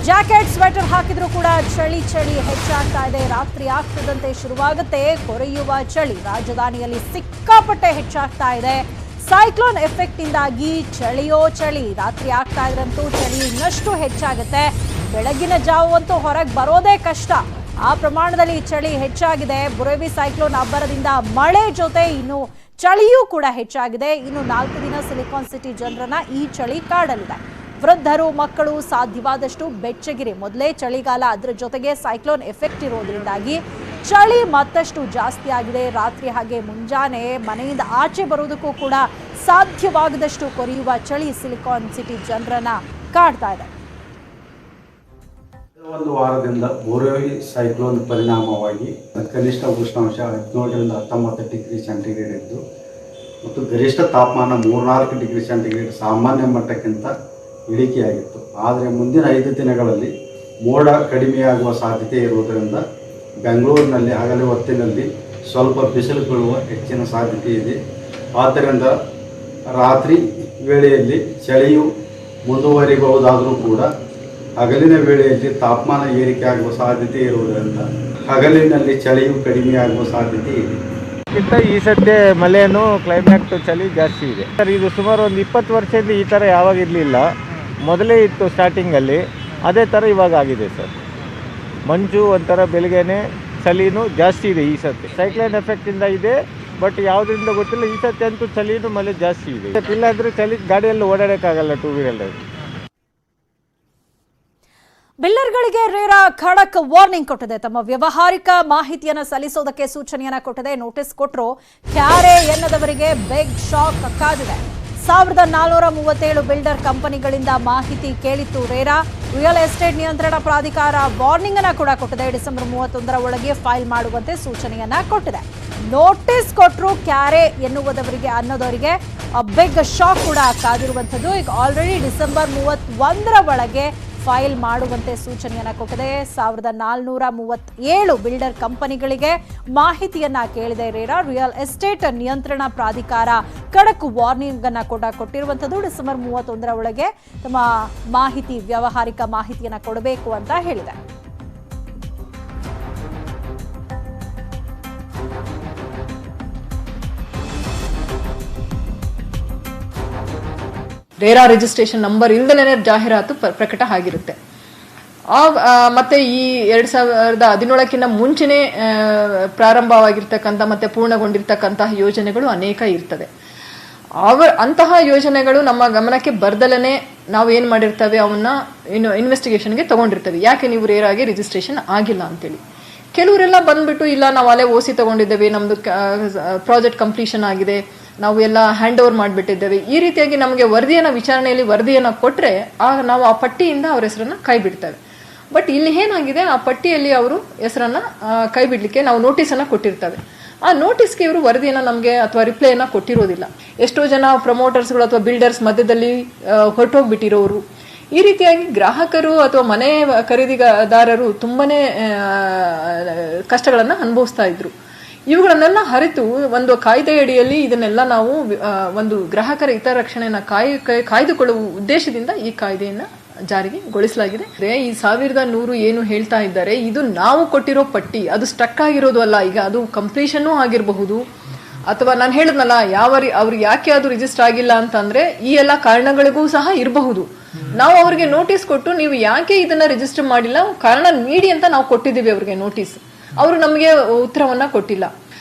ಜಾಕೆಟ್ ಸ್ವೆಟರ್ ಹಾಕಿದ್ರೂ ಕೂಡ ಚಳಿ ಚಳಿ ಹೆಚ್ಚಾಗ್ತಾ ಇದೆ. ರಾತ್ರಿ ಆಗ್ತದಂತೆ ಶುರುವಾಗುತ್ತೆ ಕೊರೆಯುವ ಚಳಿ. ರಾಜಧಾನಿಯಲ್ಲಿ ಸಿಕ್ಕಾಪಟ್ಟೆ ಹೆಚ್ಚಾಗ್ತಾ ಇದೆ. ಸೈಕ್ಲೋನ್ ಎಫೆಕ್ಟ್ ಇಂದಾಗಿ ಚಳಿಯೋ ಚಳಿ. ರಾತ್ರಿ ಆಗ್ತಾ ಇದ್ರಂತೂ ಚಳಿ ಇನ್ನಷ್ಟು ಹೆಚ್ಚಾಗುತ್ತೆ. ಬೆಳಗಿನ ಜಾವಂತೂ ಹೊರಗೆ ಬರೋದೇ ಕಷ್ಟ, ಆ ಪ್ರಮಾಣದಲ್ಲಿ ಚಳಿ ಹೆಚ್ಚಾಗಿದೆ. ಬುರೆವಿ ಸೈಕ್ಲೋನ್ ಅಬ್ಬರದಿಂದ ಮಳೆ ಜೊತೆ ಇನ್ನು ಚಳಿಯೂ ಕೂಡ ಹೆಚ್ಚಾಗಿದೆ. ಇನ್ನು 4 ದಿನ ಸಿಲಿಕಾನ್ ಸಿಟಿ ಜನರನ್ನ ಈ ಚಳಿ ಕಾಡಲಿದೆ. ವೃದ್ಧರು, ಮಕ್ಕಳು ಸಾಧ್ಯವಾದಷ್ಟು ಬೆಚ್ಚಗಿರಿ. ಮೊದಲೇ ಚಳಿಗಾಲ, ಅದರ ಜೊತೆಗೆ ಸೈಕ್ಲೋನ್ ಎಫೆಕ್ಟ್ ಇರೋದ್ರಿಂದಾಗಿ ಚಳಿ ಮತ್ತಷ್ಟು ಜಾಸ್ತಿ ಆಗಿದೆ. ರಾತ್ರಿ ಹಾಗೆ ಮುಂಜಾನೆ ಮನೆಯಿಂದ ಆಚೆ ಬರೋದಕ್ಕೂ ಕೂಡ ಸಾಧ್ಯವಾಗದಷ್ಟು ಕೊರೆಯುವ ಚಳಿ ಸಿಲಿಕಾನ್ ಸಿಟಿ ಜನರನ್ನ ಕಾಡ್ತಾ ಇದೆ. ಒಂದು ವಾರದಿಂದ ಬುರೆವಿ ಸೈಕ್ಲೋನ್ ಪರಿಣಾಮವಾಗಿ ಕನಿಷ್ಠ ಉಷ್ಣಾಂಶ 17ರಿಂದ 19 ಡಿಗ್ರಿ ಸೆಂಟಿಗ್ರೇಡ್ ಇದ್ದು ಮತ್ತು ಗರಿಷ್ಠ ತಾಪಮಾನ 3-4 ಡಿಗ್ರಿ ಸೆಂಟಿಗ್ರೇಡ್ ಸಾಮಾನ್ಯ ಮಟ್ಟಕ್ಕಿಂತ ಇಳಿಕೆಯಾಗಿತ್ತು. ಆದರೆ ಮುಂದಿನ 5 ದಿನಗಳಲ್ಲಿ ಮೋಡ ಕಡಿಮೆಯಾಗುವ ಸಾಧ್ಯತೆ ಇರುವುದರಿಂದ ಬೆಂಗಳೂರಿನಲ್ಲಿ ಹಗಲು ಹೊತ್ತಿನಲ್ಲಿ ಸ್ವಲ್ಪ ಬಿಸಿಲು ಬೀಳುವ ಹೆಚ್ಚಿನ ಸಾಧ್ಯತೆ ಇದೆ. ಆದ್ದರಿಂದ ರಾತ್ರಿ ವೇಳೆಯಲ್ಲಿ ಚಳಿಯು ಮುಂದುವರಿಬಹುದಾದರೂ ಕೂಡ ಹಗಲಿನ ವೇಳೆಯಲ್ಲಿ ತಾಪಮಾನ ಏರಿಕೆ ಆಗುವ ಸಾಧ್ಯತೆ ಇರುವುದರಿಂದ ಹಗಲಿನಲ್ಲಿ ಚಳಿಯು ಕಡಿಮೆಯಾಗುವ ಸಾಧ್ಯತೆ ಇದೆ. ಈ ಸದ್ಯ ಮಳೆನೂ ಕ್ಲೈಮ್ಯಾಕ್ಟ್ ಚಳಿ ಜಾಸ್ತಿ ಇದೆ ಸರ್. ಇದು ಸುಮಾರು ಒಂದು 20 ವರ್ಷದಿಂದ ಈ ಥರ ಯಾವಾಗ ಇರಲಿಲ್ಲ. ಮೊದಲೇ ಇತ್ತು ಸ್ಟಾರ್ಟಿಂಗಲ್ಲಿ, ಅದೇ ಥರ ಇವಾಗ ಆಗಿದೆ ಸರ್. ಮಂಜು ಒಂಥರ ಬೆಳಗ್ಗೆನೆ, ಚಳಿನೂ ಜಾಸ್ತಿ ಇದೆ ಈ ಸತಿ. ಸೈಕ್ಲೋನ್ ಎಫೆಕ್ಟಿಂದ ಇದೆ, ಬಟ್ ಯಾವುದರಿಂದ ಗೊತ್ತಿಲ್ಲ. ಈ ಸತಿ ಅಂತೂ ಚಳಿನೂ ಮಳೆ ಜಾಸ್ತಿ ಇದೆ. ಇಲ್ಲಾಂದರೆ ಚಳಿ ಗಾಡಿಯಲ್ಲಿ ಓಡಾಡೋಕ್ಕಾಗಲ್ಲ, 2 ವೀಲರಲ್ಲಿ. ಬಿಲ್ಲರ್ಗಳಿಗೆ ರೇರಾ ಖಡಕ್ ವಾರ್ನಿಂಗ್ ಕೊಟ್ಟಿದೆ. ತಮ್ಮ ವ್ಯವಹಾರಿಕ ಮಾಹಿತಿಯನ್ನು ಸಲ್ಲಿಸೋದಕ್ಕೆ ಸೂಚನೆಯನ್ನ ಕೊಟ್ಟಿದೆ. ನೋಟಿಸ್ ಕೊಟ್ಟರು ಕ್ಯಾರೆ ಎನ್ನದವರಿಗೆ ಬಿಗ್ ಶಾಕ್ ಕಾದಿದೆ. 1437 ಬಿಲ್ಡರ್ ಕಂಪನಿಗಳಿಂದ ಮಾಹಿತಿ ಕೇಳಿತ್ತು ರೇರಾ. ರಿಯಲ್ ಎಸ್ಟೇಟ್ ನಿಯಂತ್ರಣ ಪ್ರಾಧಿಕಾರ ವಾರ್ನಿಂಗ್ ಅನ್ನ ಕೂಡ ಕೊಟ್ಟಿದೆ. ಡಿಸೆಂಬರ್ 31ರ ಒಳಗೆ ಫೈಲ್ ಮಾಡುವಂತೆ ಸೂಚನೆಯನ್ನ ಕೊಟ್ಟಿದೆ. ನೋಟಿಸ್ ಕೊಟ್ಟರು ಕ್ಯಾರೆ ಅನ್ನೋದವರಿಗೆ ಬಿಗ್ ಶಾಕ್ ಕೂಡ ಕಾದಿರುವಂಥದ್ದು. ಈಗ ಆಲ್ರೆಡಿ ಡಿಸೆಂಬರ್ 31ರ ಒಳಗೆ ಫೈಲ್ ಮಾಡುವಂತೆ ಸೂಚನೆಯನ್ನ ಕೊಟ್ಟಿದೆ. 1437 ಬಿಲ್ಡರ್ ಕಂಪನಿಗಳಿಗೆ ಮಾಹಿತಿಯನ್ನ ಕೇಳಿದೆ ರೇರಾ. ರಿಯಲ್ ಎಸ್ಟೇಟ್ ನಿಯಂತ್ರಣ ಪ್ರಾಧಿಕಾರ ಖಡಕ್ ವಾರ್ನಿಂಗ್ ಅನ್ನ ಕೂಡ ಕೊಟ್ಟಿರುವಂಥದ್ದು. ಡಿಸೆಂಬರ್ 31ರ ಒಳಗೆ ತಮ್ಮ ವ್ಯವಹಾರಿಕ ಮಾಹಿತಿಯನ್ನ ಕೊಡಬೇಕು ಅಂತ ಹೇಳಿದೆ. ರೇರಾ ರಿಜಿಸ್ಟ್ರೇಷನ್ ನಂಬರ್ ಇಲ್ಲದಲೇ ಜಾಹೀರಾತು ಪ್ರಕಟ ಆಗಿರುತ್ತೆ. ಮತ್ತೆ ಈ 2017ಕ್ಕಿಂತ ಮುಂಚೆನೆ ಪ್ರಾರಂಭವಾಗಿರ್ತಕ್ಕಂಥ ಮತ್ತೆ ಪೂರ್ಣಗೊಂಡಿರ್ತಕ್ಕಂತಹ ಯೋಜನೆಗಳು ಅನೇಕ ಇರ್ತದೆ. ಅಂತಹ ಯೋಜನೆಗಳು ನಮ್ಮ ಗಮನಕ್ಕೆ ಬರ್ದಲೇ ನಾವು ಏನು ಮಾಡಿರ್ತೇವೆ, ಅವನ್ನ ಇನ್ವೆಸ್ಟಿಗೇಷನ್ಗೆ ತಗೊಂಡಿರ್ತೇವೆ. ಯಾಕೆ ನೀವು ರೇರಾಗೆ ರಿಜಿಸ್ಟ್ರೇಷನ್ ಆಗಿಲ್ಲ ಅಂತೇಳಿ. ಕೆಲವರೆಲ್ಲ ಬಂದ್ಬಿಟ್ಟು ಇಲ್ಲ ನಾವು ಅಲ್ಲೇ ಓಸಿ ತಗೊಂಡಿದ್ದೇವೆ, ನಮ್ದು ಪ್ರಾಜೆಕ್ಟ್ ಕಂಪ್ಲೀಷನ್ ಆಗಿದೆ, ನಾವು ಎಲ್ಲ ಹ್ಯಾಂಡ್ ಓವರ್ ಮಾಡಿಬಿಟ್ಟಿದ್ದೇವೆ, ಈ ರೀತಿಯಾಗಿ ನಮಗೆ ವಿಚಾರಣೆಯಲ್ಲಿ ವರದಿಯನ್ನು ಕೊಟ್ಟರೆ ನಾವು ಆ ಪಟ್ಟಿಯಿಂದ ಅವ್ರ ಹೆಸರನ್ನ ಕೈ ಬಿಡ್ತೇವೆ. ಬಟ್ ಇಲ್ಲಿ ಏನಾಗಿದೆ, ಆ ಪಟ್ಟಿಯಲ್ಲಿ ಅವರು ಹೆಸರನ್ನ ಕೈ ಬಿಡ್ಲಿಕ್ಕೆ ನಾವು ನೋಟಿಸನ್ನು ಕೊಟ್ಟಿರ್ತೇವೆ. ಆ ನೋಟಿಸ್ಗೆ ಇವರು ವರದಿಯನ್ನು ನಮಗೆ ಅಥವಾ ರಿಪ್ಲೈಯನ್ನು ಕೊಟ್ಟಿರೋದಿಲ್ಲ. ಎಷ್ಟೋ ಜನ ಪ್ರಮೋಟರ್ಸ್ಗಳು ಅಥವಾ ಬಿಲ್ಡರ್ಸ್ ಮಧ್ಯದಲ್ಲಿ ಹೊರಟೋಗ್ಬಿಟ್ಟಿರೋರು, ಈ ರೀತಿಯಾಗಿ ಗ್ರಾಹಕರು ಅಥವಾ ಮನೆ ಖರೀದಿದಾರರು ತುಂಬಾನೇ ಕಷ್ಟಗಳನ್ನು ಅನುಭವಿಸ್ತಾ ಇದ್ರು. ಇವುಗಳನ್ನೆಲ್ಲ ಹರಿತು ಒಂದು ಕಾಯ್ದೆಯಡಿಯಲ್ಲಿ ಇದನ್ನೆಲ್ಲ ನಾವು ಒಂದು ಗ್ರಾಹಕರ ಹಿತರಕ್ಷಣೆಯನ್ನು ಕಾಯ್ದುಕೊಳ್ಳುವ ಉದ್ದೇಶದಿಂದ ಈ ಕಾಯ್ದೆಯನ್ನ ಜಾರಿಗೆ ಗೊಳಿಸಲಾಗಿದೆ. ಈ 1100 ಏನು ಹೇಳ್ತಾ ಇದ್ದಾರೆ, ಇದು ನಾವು ಕೊಟ್ಟಿರೋ ಪಟ್ಟಿ, ಅದು ಸ್ಟಕ್ ಆಗಿರೋದು ಅಲ್ಲ. ಈಗ ಅದು ಕಂಪ್ಲೀಷನ್ನೂ ಆಗಿರಬಹುದು, ಅಥವಾ ನಾನು ಹೇಳಿದ್ನಲ್ಲ ಅವ್ರಿಗೆ ಯಾಕೆ ಅದು ರಿಜಿಸ್ಟರ್ ಆಗಿಲ್ಲ ಅಂತಂದ್ರೆ ಈ ಎಲ್ಲ ಕಾರಣಗಳಿಗೂ ಸಹ ಇರಬಹುದು. ನಾವು ಅವ್ರಿಗೆ ನೋಟಿಸ್ ಕೊಟ್ಟು ನೀವು ಯಾಕೆ ಇದನ್ನ ರಿಜಿಸ್ಟರ್ ಮಾಡಿಲ್ಲ, ಕಾರಣ ನೀಡಿ ಅಂತ ನಾವು ಕೊಟ್ಟಿದ್ದೀವಿ ಅವ್ರಿಗೆ ನೋಟಿಸ್. ಅವರು ನಮಗೆ ಉತ್ತರವನ್ನ ಕೊಟ್ಟಿಲ್ಲ,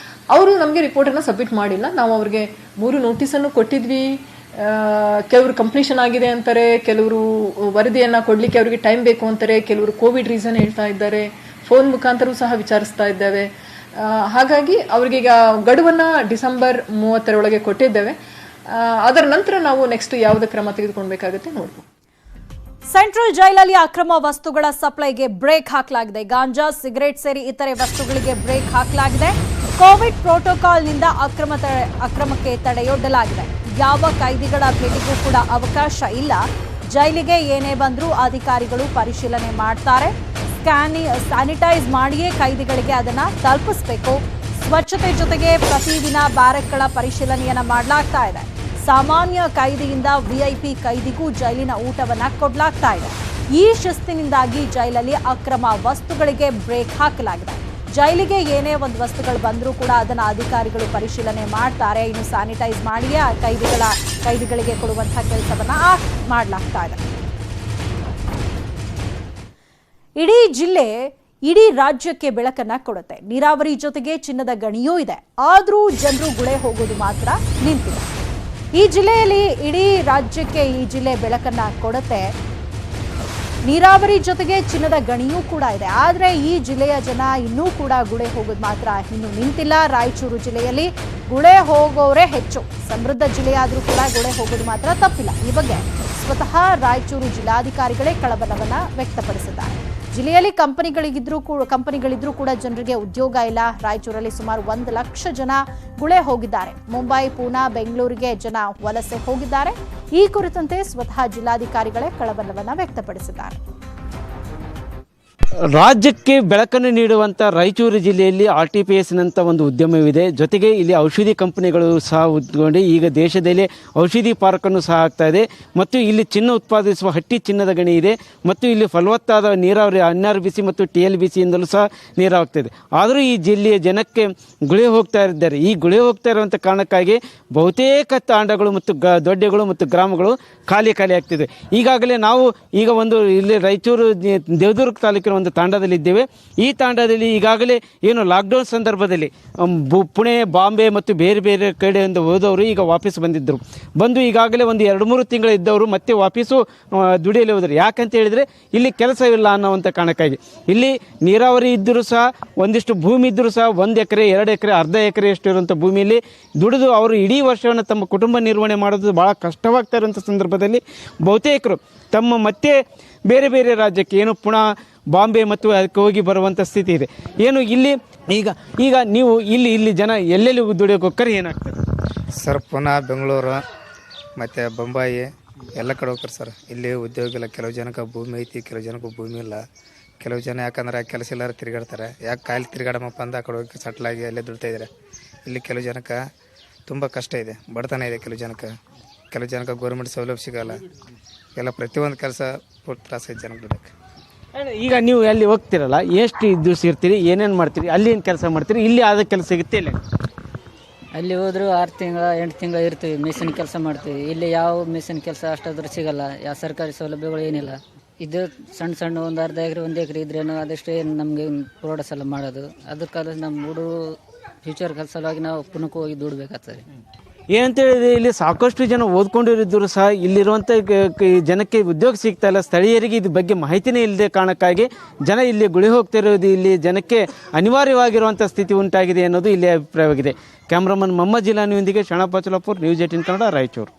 ಅವರು ನಮಗೆ ರಿಪೋರ್ಟನ್ನು ಸಬ್ಮಿಟ್ ಮಾಡಿಲ್ಲ. ನಾವು ಅವ್ರಿಗೆ 3 ನೋಟಿಸನ್ನು ಕೊಟ್ಟಿದ್ವಿ. ಕೆಲವರು ಕಂಪ್ಲೀಷನ್ ಆಗಿದೆ ಅಂತಾರೆ, ಕೆಲವರು ವರದಿಯನ್ನ ಕೊಡ್ಲಿಕ್ಕೆ ಅವರಿಗೆ ಟೈಮ್ ಬೇಕು ಅಂತಾರೆ, ಕೆಲವರು ಕೋವಿಡ್ ರೀಸನ್ ಹೇಳ್ತಾ ಇದ್ದಾರೆ, ಫೋನ್ ಮುಖಾಂತರ ಸಹ ವಿಚಾರಿಸ್ತಾ ಇದ್ದೇವೆ. ಹಾಗಾಗಿ ಅವ್ರಿಗೀಗ ಗಡುವನ್ನ ಡಿಸೆಂಬರ್ 30 ಕೊಟ್ಟಿದ್ದೇವೆ. ಅದರ ನಂತರ ನಾವು ನೆಕ್ಸ್ಟ್ ಯಾವುದೇ ಕ್ರಮ ತೆಗೆದುಕೊಳ್ಬೇಕಾಗುತ್ತೆ ನೋಡ್ಬೋದು. ಸೆಂಟ್ರಲ್ ಜೈಲಲ್ಲಿ ಅಕ್ರಮ ವಸ್ತುಗಳ ಸಪ್ಲೈಗೆ ಬ್ರೇಕ್ ಹಾಕಲಾಗಿದೆ. ಗಾಂಜಾ, ಸಿಗರೇಟ್ ಸೇರಿ ಇತರೆ ವಸ್ತುಗಳಿಗೆ ಬ್ರೇಕ್ ಹಾಕಲಾಗಿದೆ. ಕೋವಿಡ್ ಪ್ರೋಟೋಕಾಲ್ನಿಂದ ಅಕ್ರಮಕ್ಕೆ ತಡೆಯೊಡ್ಡಲಾಗಿದೆ. ಯಾವ ಕೈದಿಗಳ ಭೇಟಿಗೂ ಕೂಡ ಅವಕಾಶ ಇಲ್ಲ. ಜೈಲಿಗೆ ಏನೇ ಬಂದರೂ ಅಧಿಕಾರಿಗಳು ಪರಿಶೀಲನೆ ಮಾಡ್ತಾರೆ. ಸ್ಯಾನಿಟೈಸ್ ಮಾಡಿಯೇ ಕೈದಿಗಳಿಗೆ ಅದನ್ನ ತಲುಪಿಸಬೇಕು. ಸ್ವಚ್ಛತೆ ಜೊತೆಗೆ ಪ್ರತಿದಿನ ಬ್ಯಾರಕ್ಗಳ ಪರಿಶೀಲನೆಯನ್ನ ಮಾಡಲಾಗ್ತಾ ಇದೆ. ಸಾಮಾನ್ಯ ಕೈದಿಯಿಂದ ವಿಐಪಿ ಕೈದಿಗೂ ಜೈಲಿನ ಊಟವನ್ನ ಕೊಡಲಾಗ್ತಾ ಇದೆ. ಈ ಶಿಸ್ತಿನಿಂದಾಗಿ ಜೈಲಲ್ಲಿ ಅಕ್ರಮ ವಸ್ತುಗಳಿಗೆ ಬ್ರೇಕ್ ಹಾಕಲಾಗಿದೆ. ಜೈಲಿಗೆ ಏನೇ ಒಂದು ವಸ್ತುಗಳು ಬಂದರೂ ಕೂಡ ಅದನ್ನ ಅಧಿಕಾರಿಗಳು ಪರಿಶೀಲನೆ ಮಾಡ್ತಾರೆ. ಇನ್ನು ಸ್ಯಾನಿಟೈಸ್ ಮಾಡಿಯೇ ಕೈದಿಗಳಿಗೆ ಕೊಡುವಂತಹ ಕೆಲಸವನ್ನ ಮಾಡಲಾಗ್ತಾ ಇದೆ. ಇಡೀ ರಾಜ್ಯಕ್ಕೆ ಬೆಳಕನ್ನ ಕೊಡುತ್ತೆ. ನೀರಾವರಿ ಜೊತೆಗೆ ಚಿನ್ನದ ಗಣಿಯೂ ಇದೆ. ಆದರೂ ಜನರು ಗುಳೆ ಹೋಗೋದು ಮಾತ್ರ ನಿಂತಿದೆ. ಈ ಜಿಲ್ಲೆಯಲ್ಲಿ ಇಡೀ ರಾಜ್ಯಕ್ಕೆ ಈ ಜಿಲ್ಲೆ ಬೆಳಕನ್ನ ಕೊಡುತ್ತೆ. ನೀರಾವರಿ ಜೊತೆಗೆ ಚಿನ್ನದ ಗಣಿಯೂ ಕೂಡ ಇದೆ. ಆದರೆ ಈ ಜಿಲ್ಲೆಯ ಜನ ಇನ್ನೂ ಕೂಡ ಗುಳೆ ಹೋಗೋದು ಮಾತ್ರ ಇನ್ನೂ ನಿಂತಿಲ್ಲ. ರಾಯಚೂರು ಜಿಲ್ಲೆಯಲ್ಲಿ ಗುಳೆ ಹೋಗೋರೇ ಹೆಚ್ಚು. ಸಮೃದ್ಧ ಜಿಲ್ಲೆಯಾದರೂ ಕೂಡ ಗುಳೆ ಹೋಗೋದು ಮಾತ್ರ ತಪ್ಪಿಲ್ಲ. ಈ ಬಗ್ಗೆ ಸ್ವತಃ ರಾಯಚೂರು ಜಿಲ್ಲಾಧಿಕಾರಿಗಳೇ ಕಳವಳವನ್ನ ವ್ಯಕ್ತಪಡಿಸಿದ್ದಾರೆ. ಜಿಲ್ಲೆಯಲ್ಲಿ ಕಂಪನಿಗಳಿದ್ರೂ ಕೂಡ ಜನರಿಗೆ ಉದ್ಯೋಗ ಇಲ್ಲ. ರಾಯಚೂರಲ್ಲಿ ಸುಮಾರು 1 ಲಕ್ಷ ಜನ ಗುಳೆ ಹೋಗಿದ್ದಾರೆ. ಮುಂಬೈ, ಪೂನಾ, ಬೆಂಗಳೂರಿಗೆ ಜನ ವಲಸೆ ಹೋಗಿದ್ದಾರೆ. ಈ ಕುರಿತಂತೆ ಸ್ವತಃ ಜಿಲ್ಲಾಧಿಕಾರಿಗಳೇ ಕಳವಳವನ್ನ ವ್ಯಕ್ತಪಡಿಸಿದ್ದಾರೆ. ರಾಜ್ಯಕ್ಕೆ ಬೆಳಕನ್ನು ನೀಡುವಂಥ ರಾಯಚೂರು ಜಿಲ್ಲೆಯಲ್ಲಿ RTPS-ನಂಥ ಒಂದು ಉದ್ಯಮವಿದೆ. ಜೊತೆಗೆ ಇಲ್ಲಿ ಔಷಧಿ ಕಂಪನಿಗಳು ಸಹ ಉದ್ಕೊಂಡು ಈಗ ದೇಶದಲ್ಲಿ ಔಷಧಿ ಪಾರ್ಕನ್ನು ಸಹ ಆಗ್ತಾ ಇದೆ. ಮತ್ತು ಇಲ್ಲಿ ಚಿನ್ನ ಉತ್ಪಾದಿಸುವ ಹಟ್ಟಿ ಚಿನ್ನದ ಗಣಿ ಇದೆ. ಮತ್ತು ಇಲ್ಲಿ ಫಲವತ್ತಾದ ನೀರಾವರಿ NRBC ಮತ್ತು TLBCಯಿಂದಲೂ ಸಹ ನೀರಾಗ್ತಾಯಿದೆ. ಆದರೂ ಈ ಜಿಲ್ಲೆಯ ಜನಕ್ಕೆ ಗುಳೆ ಹೋಗ್ತಾ ಇದ್ದಾರೆ. ಈ ಗುಳೆ ಹೋಗ್ತಾ ಇರುವಂಥ ಕಾರಣಕ್ಕಾಗಿ ಬಹುತೇಕ ತಾಂಡಗಳು ಮತ್ತು ದೊಡ್ಡಗಳು ಮತ್ತು ಗ್ರಾಮಗಳು ಖಾಲಿ ಆಗ್ತಿದೆ. ಈಗಾಗಲೇ ನಾವು ಇಲ್ಲಿ ರಾಯಚೂರು ದೇವದುರ್ಗ ತಾಲೂಕಿನ ಒಂದು ತಾಂಡದಲ್ಲಿದ್ದೇವೆ. ಈ ತಾಂಡದಲ್ಲಿ ಈಗಾಗಲೇ ಏನು ಲಾಕ್ಡೌನ್ ಸಂದರ್ಭದಲ್ಲಿ ಪುಣೆ, ಬಾಂಬೆ ಮತ್ತು ಬೇರೆ ಬೇರೆ ಕಡೆಯಿಂದ ಹೋದವರು ಈಗ ವಾಪಸ್ ಬಂದು ಈಗಾಗಲೇ ಒಂದು 2-3 ತಿಂಗಳು ಇದ್ದವರು ಮತ್ತೆ ವಾಪಸ್ಸು ದುಡಿಯಲು ಹೋದರು. ಯಾಕಂತ ಹೇಳಿದರೆ ಇಲ್ಲಿ ಕೆಲಸವಿಲ್ಲ ಅನ್ನೋವಂಥ ಕಾರಣಕ್ಕಾಗಿ. ಇಲ್ಲಿ ನೀರಾವರಿ ಇದ್ದರೂ ಸಹ ಒಂದಿಷ್ಟು ಭೂಮಿ ಇದ್ದರೂ ಸಹ 1 ಎಕರೆ, 2 ಎಕರೆ, ಅರ್ಧ ಎಕರೆಯಷ್ಟು ಇರುವಂಥ ಭೂಮಿಯಲ್ಲಿ ದುಡಿದು ಅವರು ಇಡೀ ವರ್ಷವನ್ನು ತಮ್ಮ ಕುಟುಂಬ ನಿರ್ವಹಣೆ ಮಾಡೋದು ಭಾಳ ಕಷ್ಟವಾಗ್ತಾ ಇರುವಂಥ ಸಂದರ್ಭದಲ್ಲಿ ಬಹುತೇಕರು ತಮ್ಮ ಮತ್ತೆ ಬೇರೆ ಬೇರೆ ರಾಜ್ಯಕ್ಕೆ ಏನು ಪುಣೆ, ಬಾಂಬೆ ಮತ್ತು ಅದಕ್ಕೆ ಹೋಗಿ ಬರುವಂಥ ಸ್ಥಿತಿ ಇದೆ. ಏನು ಇಲ್ಲಿ ಈಗ ನೀವು ಇಲ್ಲಿ ಜನ ಎಲ್ಲೆಲ್ಲಿ ದುಡಿಯೋಕೆ ಹೋಗ್ತಾರೆ ಏನಾಗ್ತದೆ ಸರ್? ಪುಣೆ, ಬೆಂಗಳೂರು ಮತ್ತು ಬೊಂಬಾಯಿ ಎಲ್ಲ ಕಡೆ ಹೋಗ್ತಾರೆ ಸರ್. ಇಲ್ಲಿ ಉದ್ಯೋಗ ಇಲ್ಲ. ಕೆಲವು ಜನಕ್ಕೆ ಭೂಮಿ ಐತಿ, ಕೆಲವು ಜನಕ್ಕೆ ಭೂಮಿ ಇಲ್ಲ. ಕೆಲವು ಜನ ಯಾಕಂದ್ರೆ ಕೆಲಸ ಇಲ್ಲಾರ ತಿರುಗಾಡ್ತಾರೆ. ಯಾಕೆ ಕಾಯಿಲೆ ತಿರುಗಾಡಮಪ್ಪ ಅಂದ ಆ ಕಡೆ ಹೋಗಿ ಸಟ್ಲಾಗಿ ಅಲ್ಲೇ ದುಡ್ತಾ ಇದ್ದಾರೆ. ಇಲ್ಲಿ ಕೆಲವು ಜನಕ್ಕೆ ತುಂಬ ಕಷ್ಟ ಇದೆ, ಬಡತನ ಇದೆ. ಕೆಲವು ಜನಕ್ಕೆ ಗೌರ್ಮೆಂಟ್ ಸೌಲಭ್ಯ ಸಿಗೋಲ್ಲ. ಎಲ್ಲ ಪ್ರತಿಯೊಂದು ಕೆಲಸ ಪೂರ್ತಿ ತ್ರಾಸ ಐತೆ ಜನಕ್ಕೆ ದುಡಿಯೋಕ್ಕೆ. ಈಗ ನೀವು ಅಲ್ಲಿ ಹೋಗ್ತಿರಲ್ಲ, ಎಷ್ಟು ದಿವಸ ಇರ್ತೀರಿ, ಏನೇನು ಮಾಡ್ತೀರಿ, ಅಲ್ಲಿ ಏನು ಕೆಲಸ ಮಾಡ್ತೀರಿ, ಇಲ್ಲಿ ಆದ ಕೆಲಸ ಸಿಗುತ್ತೆ ಇಲ್ಲ? ಅಲ್ಲಿ ಹೋದ್ರು 6 ತಿಂಗಳ 8 ತಿಂಗಳು ಇರ್ತೀವಿ, ಮಿಷಿನ್ ಕೆಲಸ ಮಾಡ್ತೀವಿ. ಇಲ್ಲಿ ಯಾವ ಮಿಷಿನ್ ಕೆಲಸ ಅಷ್ಟಾದ್ರೂ ಸಿಗಲ್ಲ. ಯಾವ ಸರ್ಕಾರಿ ಸೌಲಭ್ಯಗಳು ಏನಿಲ್ಲ. ಇದು ಸಣ್ಣ ಒಂದು ಅರ್ಧ ಎಕರೆ 1 ಎಕರೆ ಇದ್ರೇನು ಅದಷ್ಟೇ ನಮಗೆ ಪ್ರೋಡಕ್ಟ್ಸ್ ಎಲ್ಲ ಮಾಡೋದು. ಅದಕ್ಕಾದ್ರೆ ನಮ್ಮ ಹುಡುಗರು ಫ್ಯೂಚರ್ ಸಲುವಾಗಿ ನಾವು ಪುನಃ ಹೋಗಿ ದುಡ್ಬೇಕಾಗ್ತದೆ. ಏನಂತ ಹೇಳಿದ್ರೆ ಇಲ್ಲಿ ಸಾಕಷ್ಟು ಜನ ಓದ್ಕೊಂಡಿರಿದ್ದರೂ ಸಹ ಇಲ್ಲಿರುವಂಥ ಜನಕ್ಕೆ ಉದ್ಯೋಗ ಸಿಗ್ತಾ ಇಲ್ಲ. ಸ್ಥಳೀಯರಿಗೆ ಇದ್ರ ಬಗ್ಗೆ ಮಾಹಿತಿನೇ ಇಲ್ಲದೆ ಕಾರಣಕ್ಕಾಗಿ ಜನ ಇಲ್ಲಿ ಗುಳಿ ಹೋಗ್ತಿರೋದು, ಇಲ್ಲಿ ಜನಕ್ಕೆ ಅನಿವಾರ್ಯವಾಗಿರುವಂಥ ಸ್ಥಿತಿ ಉಂಟಾಗಿದೆ ಅನ್ನೋದು ಇಲ್ಲಿ ಅಭಿಪ್ರಾಯವಾಗಿದೆ. ಕ್ಯಾಮ್ರಾಮನ್ ಮೊಹಮ್ಮದ್ ಜಿಲಾನಿಯೊಂದಿಗೆ ಶರಣಪ್ಪ ನ್ಯೂಸ್ 18 ಕನ್ನಡ, ರಾಯಚೂರು.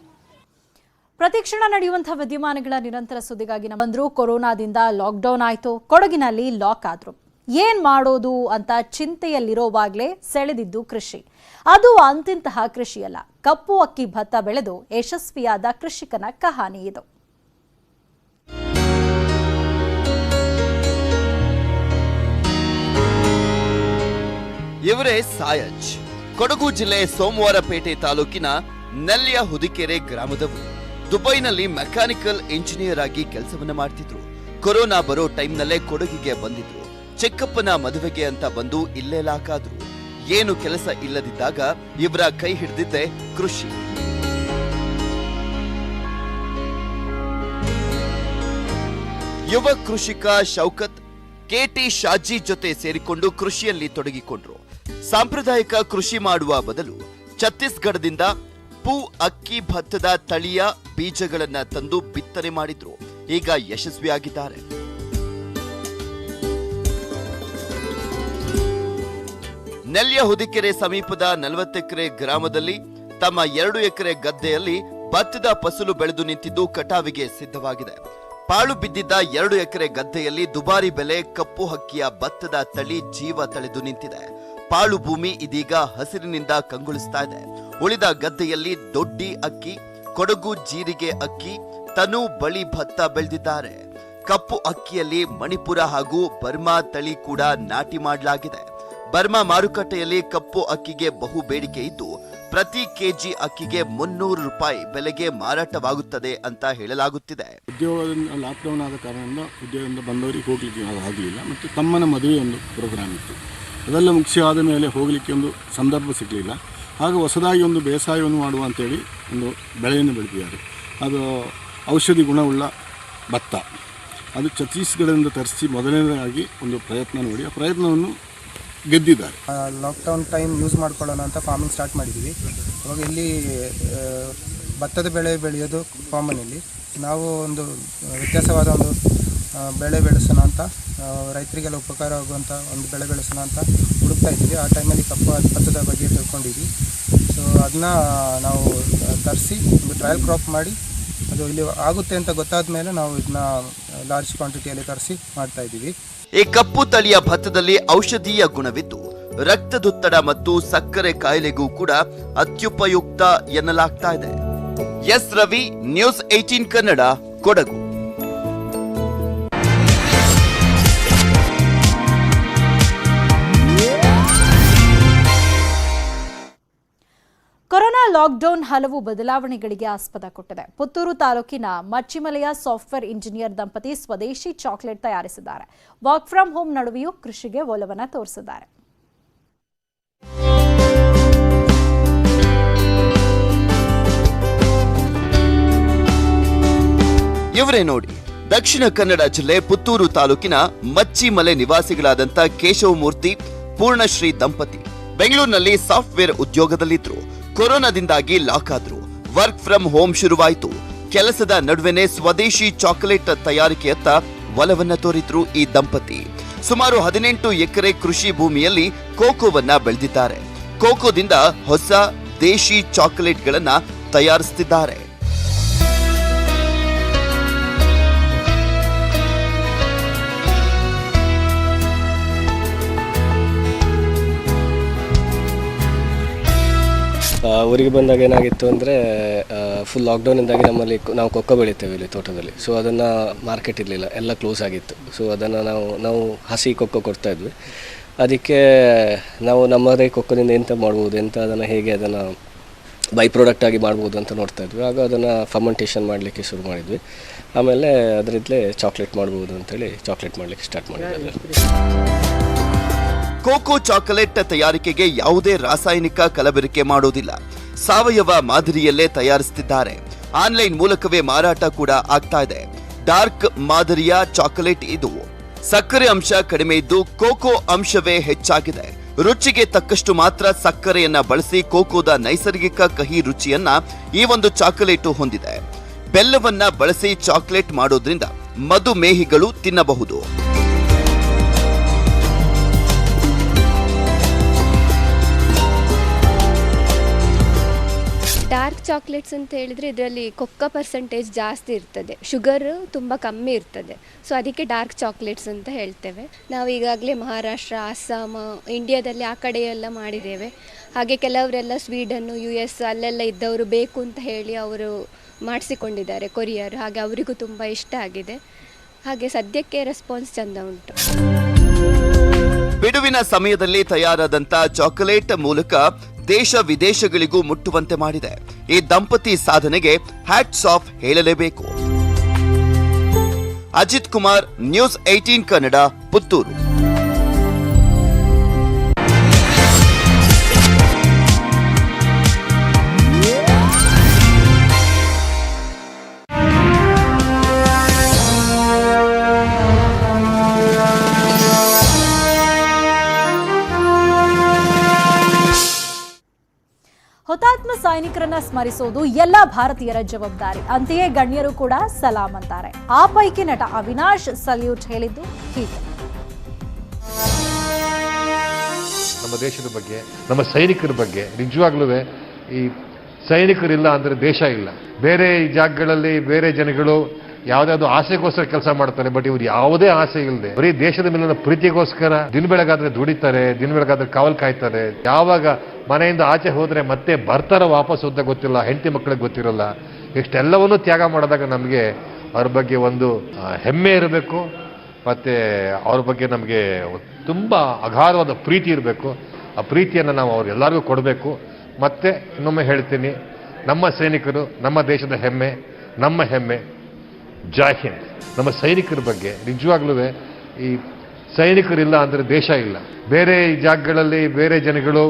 ಪ್ರತಿಕ್ಷಣ ನಡೆಯುವಂತಹ ವಿದ್ಯಮಾನಗಳ ನಿರಂತರ ಸುದ್ದಿಗಾಗಿ ಬಂದ್ರು. ಕೊರೋನಾದಿಂದ ಲಾಕ್ಡೌನ್ ಆಯಿತು, ಕೊಡಗಿನಲ್ಲಿ ಲಾಕ್ ಆದ್ರು. ಏನ್ ಮಾಡೋದು ಅಂತ ಚಿಂತೆಯಲ್ಲಿರೋವಾಗಲೇ ಸೆಳೆದಿದ್ದು ಕೃಷಿ. ಅದು ಅಂತಿಂತಹ ಕೃಷಿಯಲ್ಲ, ಕಪ್ಪು ಅಕ್ಕಿ ಭತ್ತ ಬೆಳೆದು ಯಶಸ್ವಿಯಾದ ಕೃಷಿಕನ ಕಹಾನಿ ಇದು. ಇವರೇ ಸಾಯಜ್. ಕೊಡಗು ಜಿಲ್ಲೆ ಸೋಮವಾರಪೇಟೆ ತಾಲೂಕಿನ ನೆಲ್ಯ ಹುದಿಕೆರೆ ಗ್ರಾಮದವರು. ದುಬೈನಲ್ಲಿ ಮೆಕ್ಯಾನಿಕಲ್ ಇಂಜಿನಿಯರ್ ಆಗಿ ಕೆಲಸವನ್ನ ಮಾಡ್ತಿದ್ರು. ಕೊರೋನಾ ಬರೋ ಟೈಮ್ನಲ್ಲೇ ಕೊಡಗಿಗೆ ಬಂದಿದ್ರು. ಚಿಕ್ಕಪ್ಪನ ಮದುವೆಗೆ ಅಂತ ಬಂದು ಇಲ್ಲೇ ಲಾಕಾದ್ರು. ಏನು ಕೆಲಸ ಇಲ್ಲದಿದ್ದಾಗ ಇವರ ಕೈ ಹಿಡಿದಿದ್ದೆ ಕೃಷಿ. ಯುವ ಕೃಷಿಕ ಶೌಕತ್ ಕೆಟಿ ಶಾಜಿ ಜೊತೆ ಸೇರಿಕೊಂಡು ಕೃಷಿಯಲ್ಲಿ ತೊಡಗಿಕೊಂಡ್ರು. ಸಾಂಪ್ರದಾಯಿಕ ಕೃಷಿ ಮಾಡುವ ಬದಲು ಛತ್ತೀಸ್ಗಢದಿಂದ ಪೂ ಅಕ್ಕಿ ಭತ್ತದ ತಳಿಯ ಬೀಜಗಳನ್ನ ತಂದು ಬಿತ್ತನೆ ಮಾಡಿದ್ರು. ಈಗ ಯಶಸ್ವಿಯಾಗಿದ್ದಾರೆ. ನೆಲ್ಯ ಹುದಿಕೆರೆ ಸಮೀಪದ 40 ಎಕರೆ ಗ್ರಾಮದಲ್ಲಿ ತಮ್ಮ 2 ಎಕರೆ ಗದ್ದೆಯಲ್ಲಿ ಭತ್ತದ ಫಸಲು ಬೆಳೆದು ನಿಂತಿದ್ದು ಕಟಾವಿಗೆ ಸಿದ್ಧವಾಗಿದೆ. ಪಾಳು ಬಿದ್ದಿದ್ದ 2 ಎಕರೆ ಗದ್ದೆಯಲ್ಲಿ ದುಬಾರಿ ಬೆಲೆ ಕಪ್ಪು ಹಕ್ಕಿಯ ಭತ್ತದ ತಳಿ ಜೀವ ತಳೆದು ನಿಂತಿದೆ. ಪಾಳು ಭೂಮಿ ಇದೀಗ ಹಸಿರಿನಿಂದ ಕಂಗೊಳಿಸ್ತಾ ಇದೆ. ಉಳಿದ ಗದ್ದೆಯಲ್ಲಿ ದೊಡ್ಡಿ ಅಕ್ಕಿ, ಕೊಡಗು ಜೀರಿಗೆ ಅಕ್ಕಿ, ತನು ಬಳಿ ಭತ್ತ ಬೆಳೆದಿದ್ದಾರೆ. ಕಪ್ಪು ಅಕ್ಕಿಯಲ್ಲಿ ಮಣಿಪುರ ಹಾಗೂ ಬರ್ಮಾ ತಳಿ ಕೂಡ ನಾಟಿ ಮಾಡಲಾಗಿದೆ. ಬರ್ಮಾ ಮಾರುಕಟ್ಟೆಯಲ್ಲಿ ಕಪ್ಪು ಅಕ್ಕಿಗೆ ಬಹು ಬೇಡಿಕೆ ಇದ್ದು ಪ್ರತಿ ಕೆಜಿ ಅಕ್ಕಿಗೆ 300 ರೂಪಾಯಿ ಬೆಲೆಗೆ ಮಾರಾಟವಾಗುತ್ತದೆ ಅಂತ ಹೇಳಲಾಗುತ್ತಿದೆ. ಉದ್ಯೋಗದಿಂದ ಲಾಕ್ಡೌನ್ ಆದ ಕಾರಣದಿಂದ ಉದ್ಯೋಗದಿಂದ ಬಂದವರಿಗೆ ಹೋಗ್ಲಿಕ್ಕೆ ಆಗಲಿಲ್ಲ. ಮತ್ತು ತಮ್ಮನ ಮದುವೆ ಒಂದು ಪ್ರೋಗ್ರಾಮ್ ಇತ್ತು. ಅದೆಲ್ಲ ಮುಗಿಸಿಯಾದ ಮೇಲೆ ಹೋಗಲಿಕ್ಕೆ ಒಂದು ಸಂದರ್ಭ ಸಿಗಲಿಲ್ಲ. ಆಗ ಹೊಸದಾಗಿ ಒಂದು ಬೇಸಾಯವನ್ನು ಮಾಡುವ ಅಂತೇಳಿ ಒಂದು ಬೆಳೆಯನ್ನು ಬೆಳೆದಿದ್ದಾರೆ. ಅದು ಔಷಧಿ ಗುಣವುಳ್ಳ ಭತ್ತ. ಅದು ಛತ್ತೀಸ್ಗಢದಿಂದ ತರಿಸಿ ಮೊದಲನೇದಾಗಿ ಒಂದು ಪ್ರಯತ್ನ ನೋಡಿ ಆ ಪ್ರಯತ್ನವನ್ನು ಗೆದ್ದಿದ್ದಾರೆ. ಲಾಕ್ಡೌನ್ ಟೈಮ್ ಯೂಸ್ ಮಾಡ್ಕೊಳ್ಳೋಣ ಅಂತ ಫಾರ್ಮಿಂಗ್ ಸ್ಟಾರ್ಟ್ ಮಾಡಿದ್ದೀವಿ. ಇವಾಗ ಇಲ್ಲಿ ಭತ್ತದ ಬೆಳೆ ಬೆಳೆಯೋದು ಕಾಮನ್. ಇಲ್ಲಿ ನಾವು ಒಂದು ವ್ಯತ್ಯಾಸವಾದ ಒಂದು ಬೆಳೆ ಬೆಳೆಸೋಣ ಅಂತ, ರೈತರಿಗೆಲ್ಲ ಉಪಕಾರ ಆಗುವಂಥ ಒಂದು ಬೆಳೆ ಬೆಳೆಸೋಣ ಅಂತ ಹುಡುಕ್ತಾ ಇದ್ದೀವಿ. ಆ ಟೈಮಲ್ಲಿ ಕಪ್ಪು ಭತ್ತದ ಬಗ್ಗೆ ತಿಳ್ಕೊಂಡಿದ್ವಿ. ಸೊ ಅದನ್ನ ನಾವು ತರಿಸಿ ಒಂದು ಟ್ರಯಲ್ ಕ್ರಾಪ್ ಮಾಡಿ ಅದು ಇಲ್ಲಿ ಆಗುತ್ತೆ ಅಂತ ಗೊತ್ತಾದ ಮೇಲೆ ನಾವು ಇದನ್ನ ಲಾರ್ಜ್ ಕ್ವಾಂಟಿಟಿಯಲ್ಲಿ ತರಿಸಿ ಮಾಡ್ತಾ ಇದ್ದೀವಿ. ಈ ಕಪ್ಪು ತಳಿಯ ಭತ್ತದಲ್ಲಿ ಔಷಧೀಯ ಗುಣವಿದ್ದು ರಕ್ತದೊತ್ತಡ ಮತ್ತು ಸಕ್ಕರೆ ಕಾಯಿಲೆಗೂ ಕೂಡ ಅತ್ಯುಪಯುಕ್ತ ಎನ್ನಲಾಗ್ತಾ ಇದೆ. S Ravi, news 18 Kannada, Kodagu. Corona lockdown ಹಲವು ಬದಲಾವಣೆಗಳಿಗೆ ಆಸ್ಪದ ಕೊಟ್ಟಿದೆ. ಪುತ್ತೂರು ತಾಲೂಕಿನ ಮಚ್ಚಿಮಲೆಯ ಸಾಫ್ಟ್ವೇರ್ ಇಂಜಿನಿಯರ್ ದಂಪತಿ ಸ್ವದೇಶಿ ಚಾಕ್ಲೇಟ್ ತಯಾರಿಸಿದ್ದಾರೆ. ವರ್ಕ್ ಫ್ರಮ್ ಹೋಮ್ ನಡುವೆಯೂ ಕೃಷಿಗೆ ಒಲವನ್ನು ತೋರಿಸಿದ್ದಾರೆ. ಇವರೇ ನೋಡಿ, ದಕ್ಷಿಣ ಕನ್ನಡ ಜಿಲ್ಲೆ ಪುತ್ತೂರು ತಾಲೂಕಿನ ಮಚ್ಚಿಮಲೆ ನಿವಾಸಿಗಳಾದಂಥ ಕೇಶವಮೂರ್ತಿ ಪೂರ್ಣಶ್ರೀ ದಂಪತಿ ಬೆಂಗಳೂರಿನಲ್ಲಿ ಸಾಫ್ಟ್ವೇರ್ ಉದ್ಯೋಗದಲ್ಲಿದ್ರು. ಕೊರೋನಾದಿಂದಾಗಿ ಲಾಕ್ ಆದ್ರು. ವರ್ಕ್ ಫ್ರಮ್ ಹೋಮ್ ಶುರುವಾಯಿತು. ಕೆಲಸದ ನಡುವೆನೆ ಸ್ವದೇಶಿ ಚಾಕೊಲೇಟ್ ತಯಾರಿಕೆಯತ್ತ ಒಲವನ್ನ ತೋರಿದ್ರು ಈ ದಂಪತಿ. ಸುಮಾರು 18 ಎಕರೆ ಕೃಷಿ ಭೂಮಿಯಲ್ಲಿ ಕೋಕೋವನ್ನ ಬೆಳೆದಿದ್ದಾರೆ. ಕೋಕೋದಿಂದ ಹೊಸ ದೇಶಿ ಚಾಕೊಲೇಟ್ಗಳನ್ನ ತಯಾರಿಸುತ್ತಿದ್ದಾರೆ. ಊರಿಗೆ ಬಂದಾಗ ಏನಾಗಿತ್ತು ಅಂದರೆ ಫುಲ್ ಲಾಕ್ಡೌನಿಂದಾಗಿ ನಮ್ಮಲ್ಲಿ ನಾವು ಕೊಕ್ಕೋ ಬೆಳಿತೇವೆ ಇಲ್ಲಿ ತೋಟದಲ್ಲಿ. ಸೊ ಅದನ್ನು ಮಾರ್ಕೆಟ್ ಇರಲಿಲ್ಲ, ಎಲ್ಲ ಕ್ಲೋಸ್ ಆಗಿತ್ತು. ಸೊ ಅದನ್ನು ನಾವು ಹಸಿ ಕೊಕ್ಕೋ ಕೊಡ್ತಾಯಿದ್ವಿ. ಅದಕ್ಕೆ ನಾವು ನಮ್ಮದೇ ಕೊಕ್ಕೋದಿಂದ ಎಂತ ಮಾಡ್ಬೋದು, ಹೇಗೆ ಅದನ್ನು ಬೈ ಪ್ರಾಡಕ್ಟ್ ಆಗಿ ಮಾಡ್ಬೋದು ಅಂತ ನೋಡ್ತಾ ಇದ್ವಿ. ಆಗ ಅದನ್ನು ಫರ್ಮೆಂಟೇಷನ್ ಮಾಡಲಿಕ್ಕೆ ಶುರು ಮಾಡಿದ್ವಿ. ಆಮೇಲೆ ಅದರಿಂದಲೇ ಚಾಕ್ಲೇಟ್ ಮಾಡ್ಬೋದು ಅಂತೇಳಿ ಚಾಕ್ಲೇಟ್ ಮಾಡಲಿಕ್ಕೆ ಸ್ಟಾರ್ಟ್ ಮಾಡಿದ್ವಿ. ಕೋಕೋ ಚಾಕೊಲೇಟ್ ತಯಾರಿಕೆಗೆ ಯಾವುದೇ ರಾಸಾಯನಿಕ ಕಲಬೆರಕೆ ಮಾಡೋದಿಲ್ಲ. ಸಾವಯವ ಮಾದರಿಯಲ್ಲೇ ತಯಾರಿಸುತ್ತಿದ್ದಾರೆ. ಆನ್ಲೈನ್ ಮೂಲಕವೇ ಮಾರಾಟ ಕೂಡ ಆಗ್ತಾ ಇದೆ. ಡಾರ್ಕ್ ಮಾದರಿಯ ಚಾಕೊಲೇಟ್ ಇದು. ಸಕ್ಕರೆ ಅಂಶ ಕಡಿಮೆ ಇದ್ದು ಕೋಕೋ ಅಂಶವೇ ಹೆಚ್ಚಾಗಿದೆ. ರುಚಿಗೆ ತಕ್ಕಷ್ಟು ಮಾತ್ರ ಸಕ್ಕರೆಯನ್ನ ಬಳಸಿ ಕೋಕೋದ ನೈಸರ್ಗಿಕ ಕಹಿ ರುಚಿಯನ್ನ ಈ ಒಂದು ಚಾಕೊಲೇಟು ಹೊಂದಿದೆ. ಬೆಲ್ಲವನ್ನ ಬಳಸಿ ಚಾಕೊಲೇಟ್ ಮಾಡೋದ್ರಿಂದ ಮಧುಮೇಹಿಗಳು ತಿನ್ನಬಹುದು. ಡಾರ್ಕ್ ಚಾಕ್ಲೇಟ್ಸ್ ಅಂತ ಹೇಳಿದರೆ ಇದರಲ್ಲಿ ಕೊಕ್ಕೋ ಪರ್ಸೆಂಟೇಜ್ ಜಾಸ್ತಿ ಇರ್ತದೆ, ಶುಗರ್ ತುಂಬ ಕಮ್ಮಿ ಇರ್ತದೆ. ಸೊ ಅದಕ್ಕೆ ಡಾರ್ಕ್ ಚಾಕ್ಲೇಟ್ಸ್ ಅಂತ ಹೇಳ್ತೇವೆ. ನಾವು ಈಗಾಗಲೇ ಮಹಾರಾಷ್ಟ್ರ, ಅಸ್ಸಾಂ, ಇಂಡಿಯಾದಲ್ಲಿ ಆ ಕಡೆ ಎಲ್ಲ ಮಾಡಿದ್ದೇವೆ. ಹಾಗೆ ಕೆಲವರೆಲ್ಲ ಸ್ವೀಡನ್ನು, US ಅಲ್ಲೆಲ್ಲ ಇದ್ದವರು ಬೇಕು ಅಂತ ಹೇಳಿ ಅವರು ಮಾಡಿಸಿಕೊಂಡಿದ್ದಾರೆ ಕೊರಿಯರ್. ಹಾಗೆ ಅವರಿಗೂ ತುಂಬ ಇಷ್ಟ ಆಗಿದೆ. ಹಾಗೆ ಸದ್ಯಕ್ಕೆ ರೆಸ್ಪಾನ್ಸ್ ಚೆಂದ ಉಂಟು. ಬಿಡುವಿನ ಸಮಯದಲ್ಲಿ ತಯಾರಾದಂತ ಚಾಕೊಲೇಟ್ ಮೂಲಕ ದೇಶ ವಿದೇಶಗಳಿಗೂ ಮುಟ್ಟುವಂತೆ ಮಾಡಿದೆ. ಈ ದಂಪತಿ ಸಾಧನೆಗೆ ಹ್ಯಾಟ್ಸ್ ಆಫ್ ಹೇಳಲೇಬೇಕು. ಅಜಿತ್ ಕುಮಾರ್, ನ್ಯೂಸ್ 18 ಕನ್ನಡ, ಪುತ್ತೂರು. ಹುತಾತ್ಮ ಸೈನಿಕರನ್ನ ಸ್ಮರಿಸೋದು ಎಲ್ಲ ಭಾರತೀಯರ ಜವಾಬ್ದಾರಿ. ಅಂತೆಯೇ ಗಣ್ಯರು ಕೂಡ ಸಲಾಂ ಅಂತಾರೆ. ಆ ಪೈಕಿ ನಟ ಅವಿನಾಶ್ ಸಲ್ಯೂಟ್ ಹೇಳಿದ್ದು ಹೀಗೆ. ನಮ್ಮ ದೇಶದ ಬಗ್ಗೆ, ನಮ್ಮ ಸೈನಿಕರ ಬಗ್ಗೆ ನಿಜವಾಗ್ಲೂ ಈ ಸೈನಿಕರಿಲ್ಲ ಅಂದ್ರೆ ದೇಶ ಇಲ್ಲ. ಬೇರೆ ಜಾಗಗಳಲ್ಲಿ ಬೇರೆ ಜನಗಳು ಯಾವ್ದಾದ್ರು ಆಸೆಗೋಸ್ಕರ ಕೆಲಸ ಮಾಡ್ತಾರೆ, ಬಟ್ ಇವ್ರು ಯಾವುದೇ ಆಸೆ ಇಲ್ಲದೆ ಬರೀ ದೇಶದ ಮೇಲಿನ ಪ್ರೀತಿಗೋಸ್ಕರ ದಿನ ಬೆಳಗಾದ್ರೆ ದುಡಿತಾರೆ, ದಿನ ಬೆಳಗಾದ್ರೆ ಕಾವಲ್ ಕಾಯ್ತಾರೆ. ಯಾವಾಗ ಮನೆಯಿಂದ ಆಚೆ ಹೋದ್ರೆ ಮತ್ತೆ ಬರ್ತಾರ ವಾಪಸ್ ಅಂತ ಗೊತ್ತಿಲ್ಲ, ಹೆಂಡತಿ ಮಕ್ಕಳಿಗೆ ಗೊತ್ತಿರಲ್ಲ. ಇಷ್ಟೆಲ್ಲವನ್ನೂ ತ್ಯಾಗ ಮಾಡಿದಾಗ ನಮಗೆ ಅವ್ರ ಬಗ್ಗೆ ಒಂದು ಹೆಮ್ಮೆ ಇರಬೇಕು, ಮತ್ತೆ ಅವ್ರ ಬಗ್ಗೆ ನಮಗೆ ತುಂಬಾ ಅಗಾಧವಾದ ಪ್ರೀತಿ ಇರಬೇಕು. ಆ ಪ್ರೀತಿಯನ್ನು ನಾವು ಅವ್ರೆಲ್ಲರಿಗೂ ಕೊಡಬೇಕು. ಮತ್ತೆ ಇನ್ನೊಮ್ಮೆ ಹೇಳ್ತೀನಿ, ನಮ್ಮ ಸೈನಿಕರು ನಮ್ಮ ದೇಶದ ಹೆಮ್ಮೆ, ನಮ್ಮ ಹೆಮ್ಮೆ. ಜೈ ಹಿಂದ್. ನಮ್ಮ ಸೈನಿಕರ ಬಗ್ಗೆ ನಿಜವಾಗ್ಲೂ ಈ ಸೈನಿಕರಿಲ್ಲ ಅಂದ್ರೆ ದೇಶ ಇಲ್ಲ. ಬೇರೆ ಜಾಗಗಳಲ್ಲಿ ಬೇರೆ ಜನಗಳು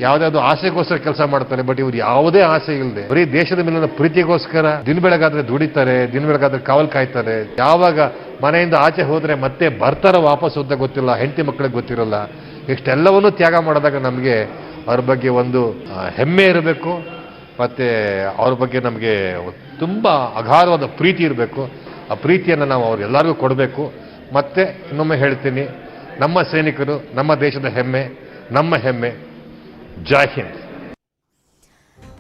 ಯಾವ್ದಾದ್ರು ಆಸೆಗೋಸ್ಕರ ಕೆಲಸ ಮಾಡ್ತಾರೆ, ಬಟ್ ಇವ್ರು ಯಾವುದೇ ಆಸೆ ಇಲ್ಲದೆ ಬರೀ ದೇಶದ ಮೇಲಿನ ಪ್ರೀತಿಗೋಸ್ಕರ ದಿನ ಬೆಳಗಾದ್ರೆ ದುಡಿತಾರೆ, ದಿನ ಬೆಳಗಾದ್ರೆ ಕಾವಲ್ ಕಾಯ್ತಾರೆ. ಯಾವಾಗ ಮನೆಯಿಂದ ಆಚೆ ಹೋದ್ರೆ ಮತ್ತೆ ಬರ್ತಾರ ವಾಪಸ್ ಅಂತ ಗೊತ್ತಿಲ್ಲ, ಹೆಂಡತಿ ಮಕ್ಕಳಿಗೆ ಗೊತ್ತಿರಲ್ಲ. ಇಷ್ಟೆಲ್ಲವನ್ನೂ ತ್ಯಾಗ ಮಾಡಿದಾಗ ನಮಗೆ ಅವ್ರ ಬಗ್ಗೆ ಒಂದು ಹೆಮ್ಮೆ ಇರಬೇಕು, ಮತ್ತೆ ಅವ್ರ ಬಗ್ಗೆ ನಮಗೆ ತುಂಬಾ ಅಗಾಧವಾದ ಪ್ರೀತಿ ಇರಬೇಕು. ಆ ಪ್ರೀತಿಯನ್ನು ನಾವು ಅವ್ರೆಲ್ಲರಿಗೂ ಕೊಡಬೇಕು. ಮತ್ತೆ ಇನ್ನೊಮ್ಮೆ ಹೇಳ್ತೀನಿ, ನಮ್ಮ ಸೈನಿಕರು ನಮ್ಮ ದೇಶದ ಹೆಮ್ಮೆ, ನಮ್ಮ ಹೆಮ್ಮೆ. ಜೈ ಹಿಂದ್.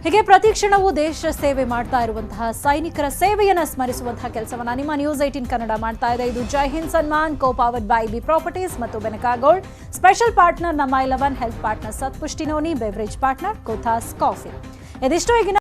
ಹೀಗೆ ಪ್ರತಿ ಕ್ಷಣವೂ ದೇಶ ಸೇವೆ ಮಾಡ್ತಾ ಇರುವಂತಹ ಸೈನಿಕರ ಸೇವೆಯನ್ನ ಸ್ಮರಿಸುವಂತಹ ಕೆಲಸವನ್ನ ನಿಮ್ಮ ನ್ಯೂಸ್ 18 ಕನ್ನಡ ಮಾಡ್ತಾ ಇದೆ. ಇದು Jai Hind Sanman, co powered by B properties ಮತ್ತು ಬೆನಕಾ ಗೋಲ್ಡ್. ಸ್ಪೆಷಲ್ ಪಾರ್ಟ್ನರ್ ನಮ್ಮ 11 health partner Satpushti noni, beverage partner Kothas coffee. ಇದಿಷ್ಟು ಈಗಿನ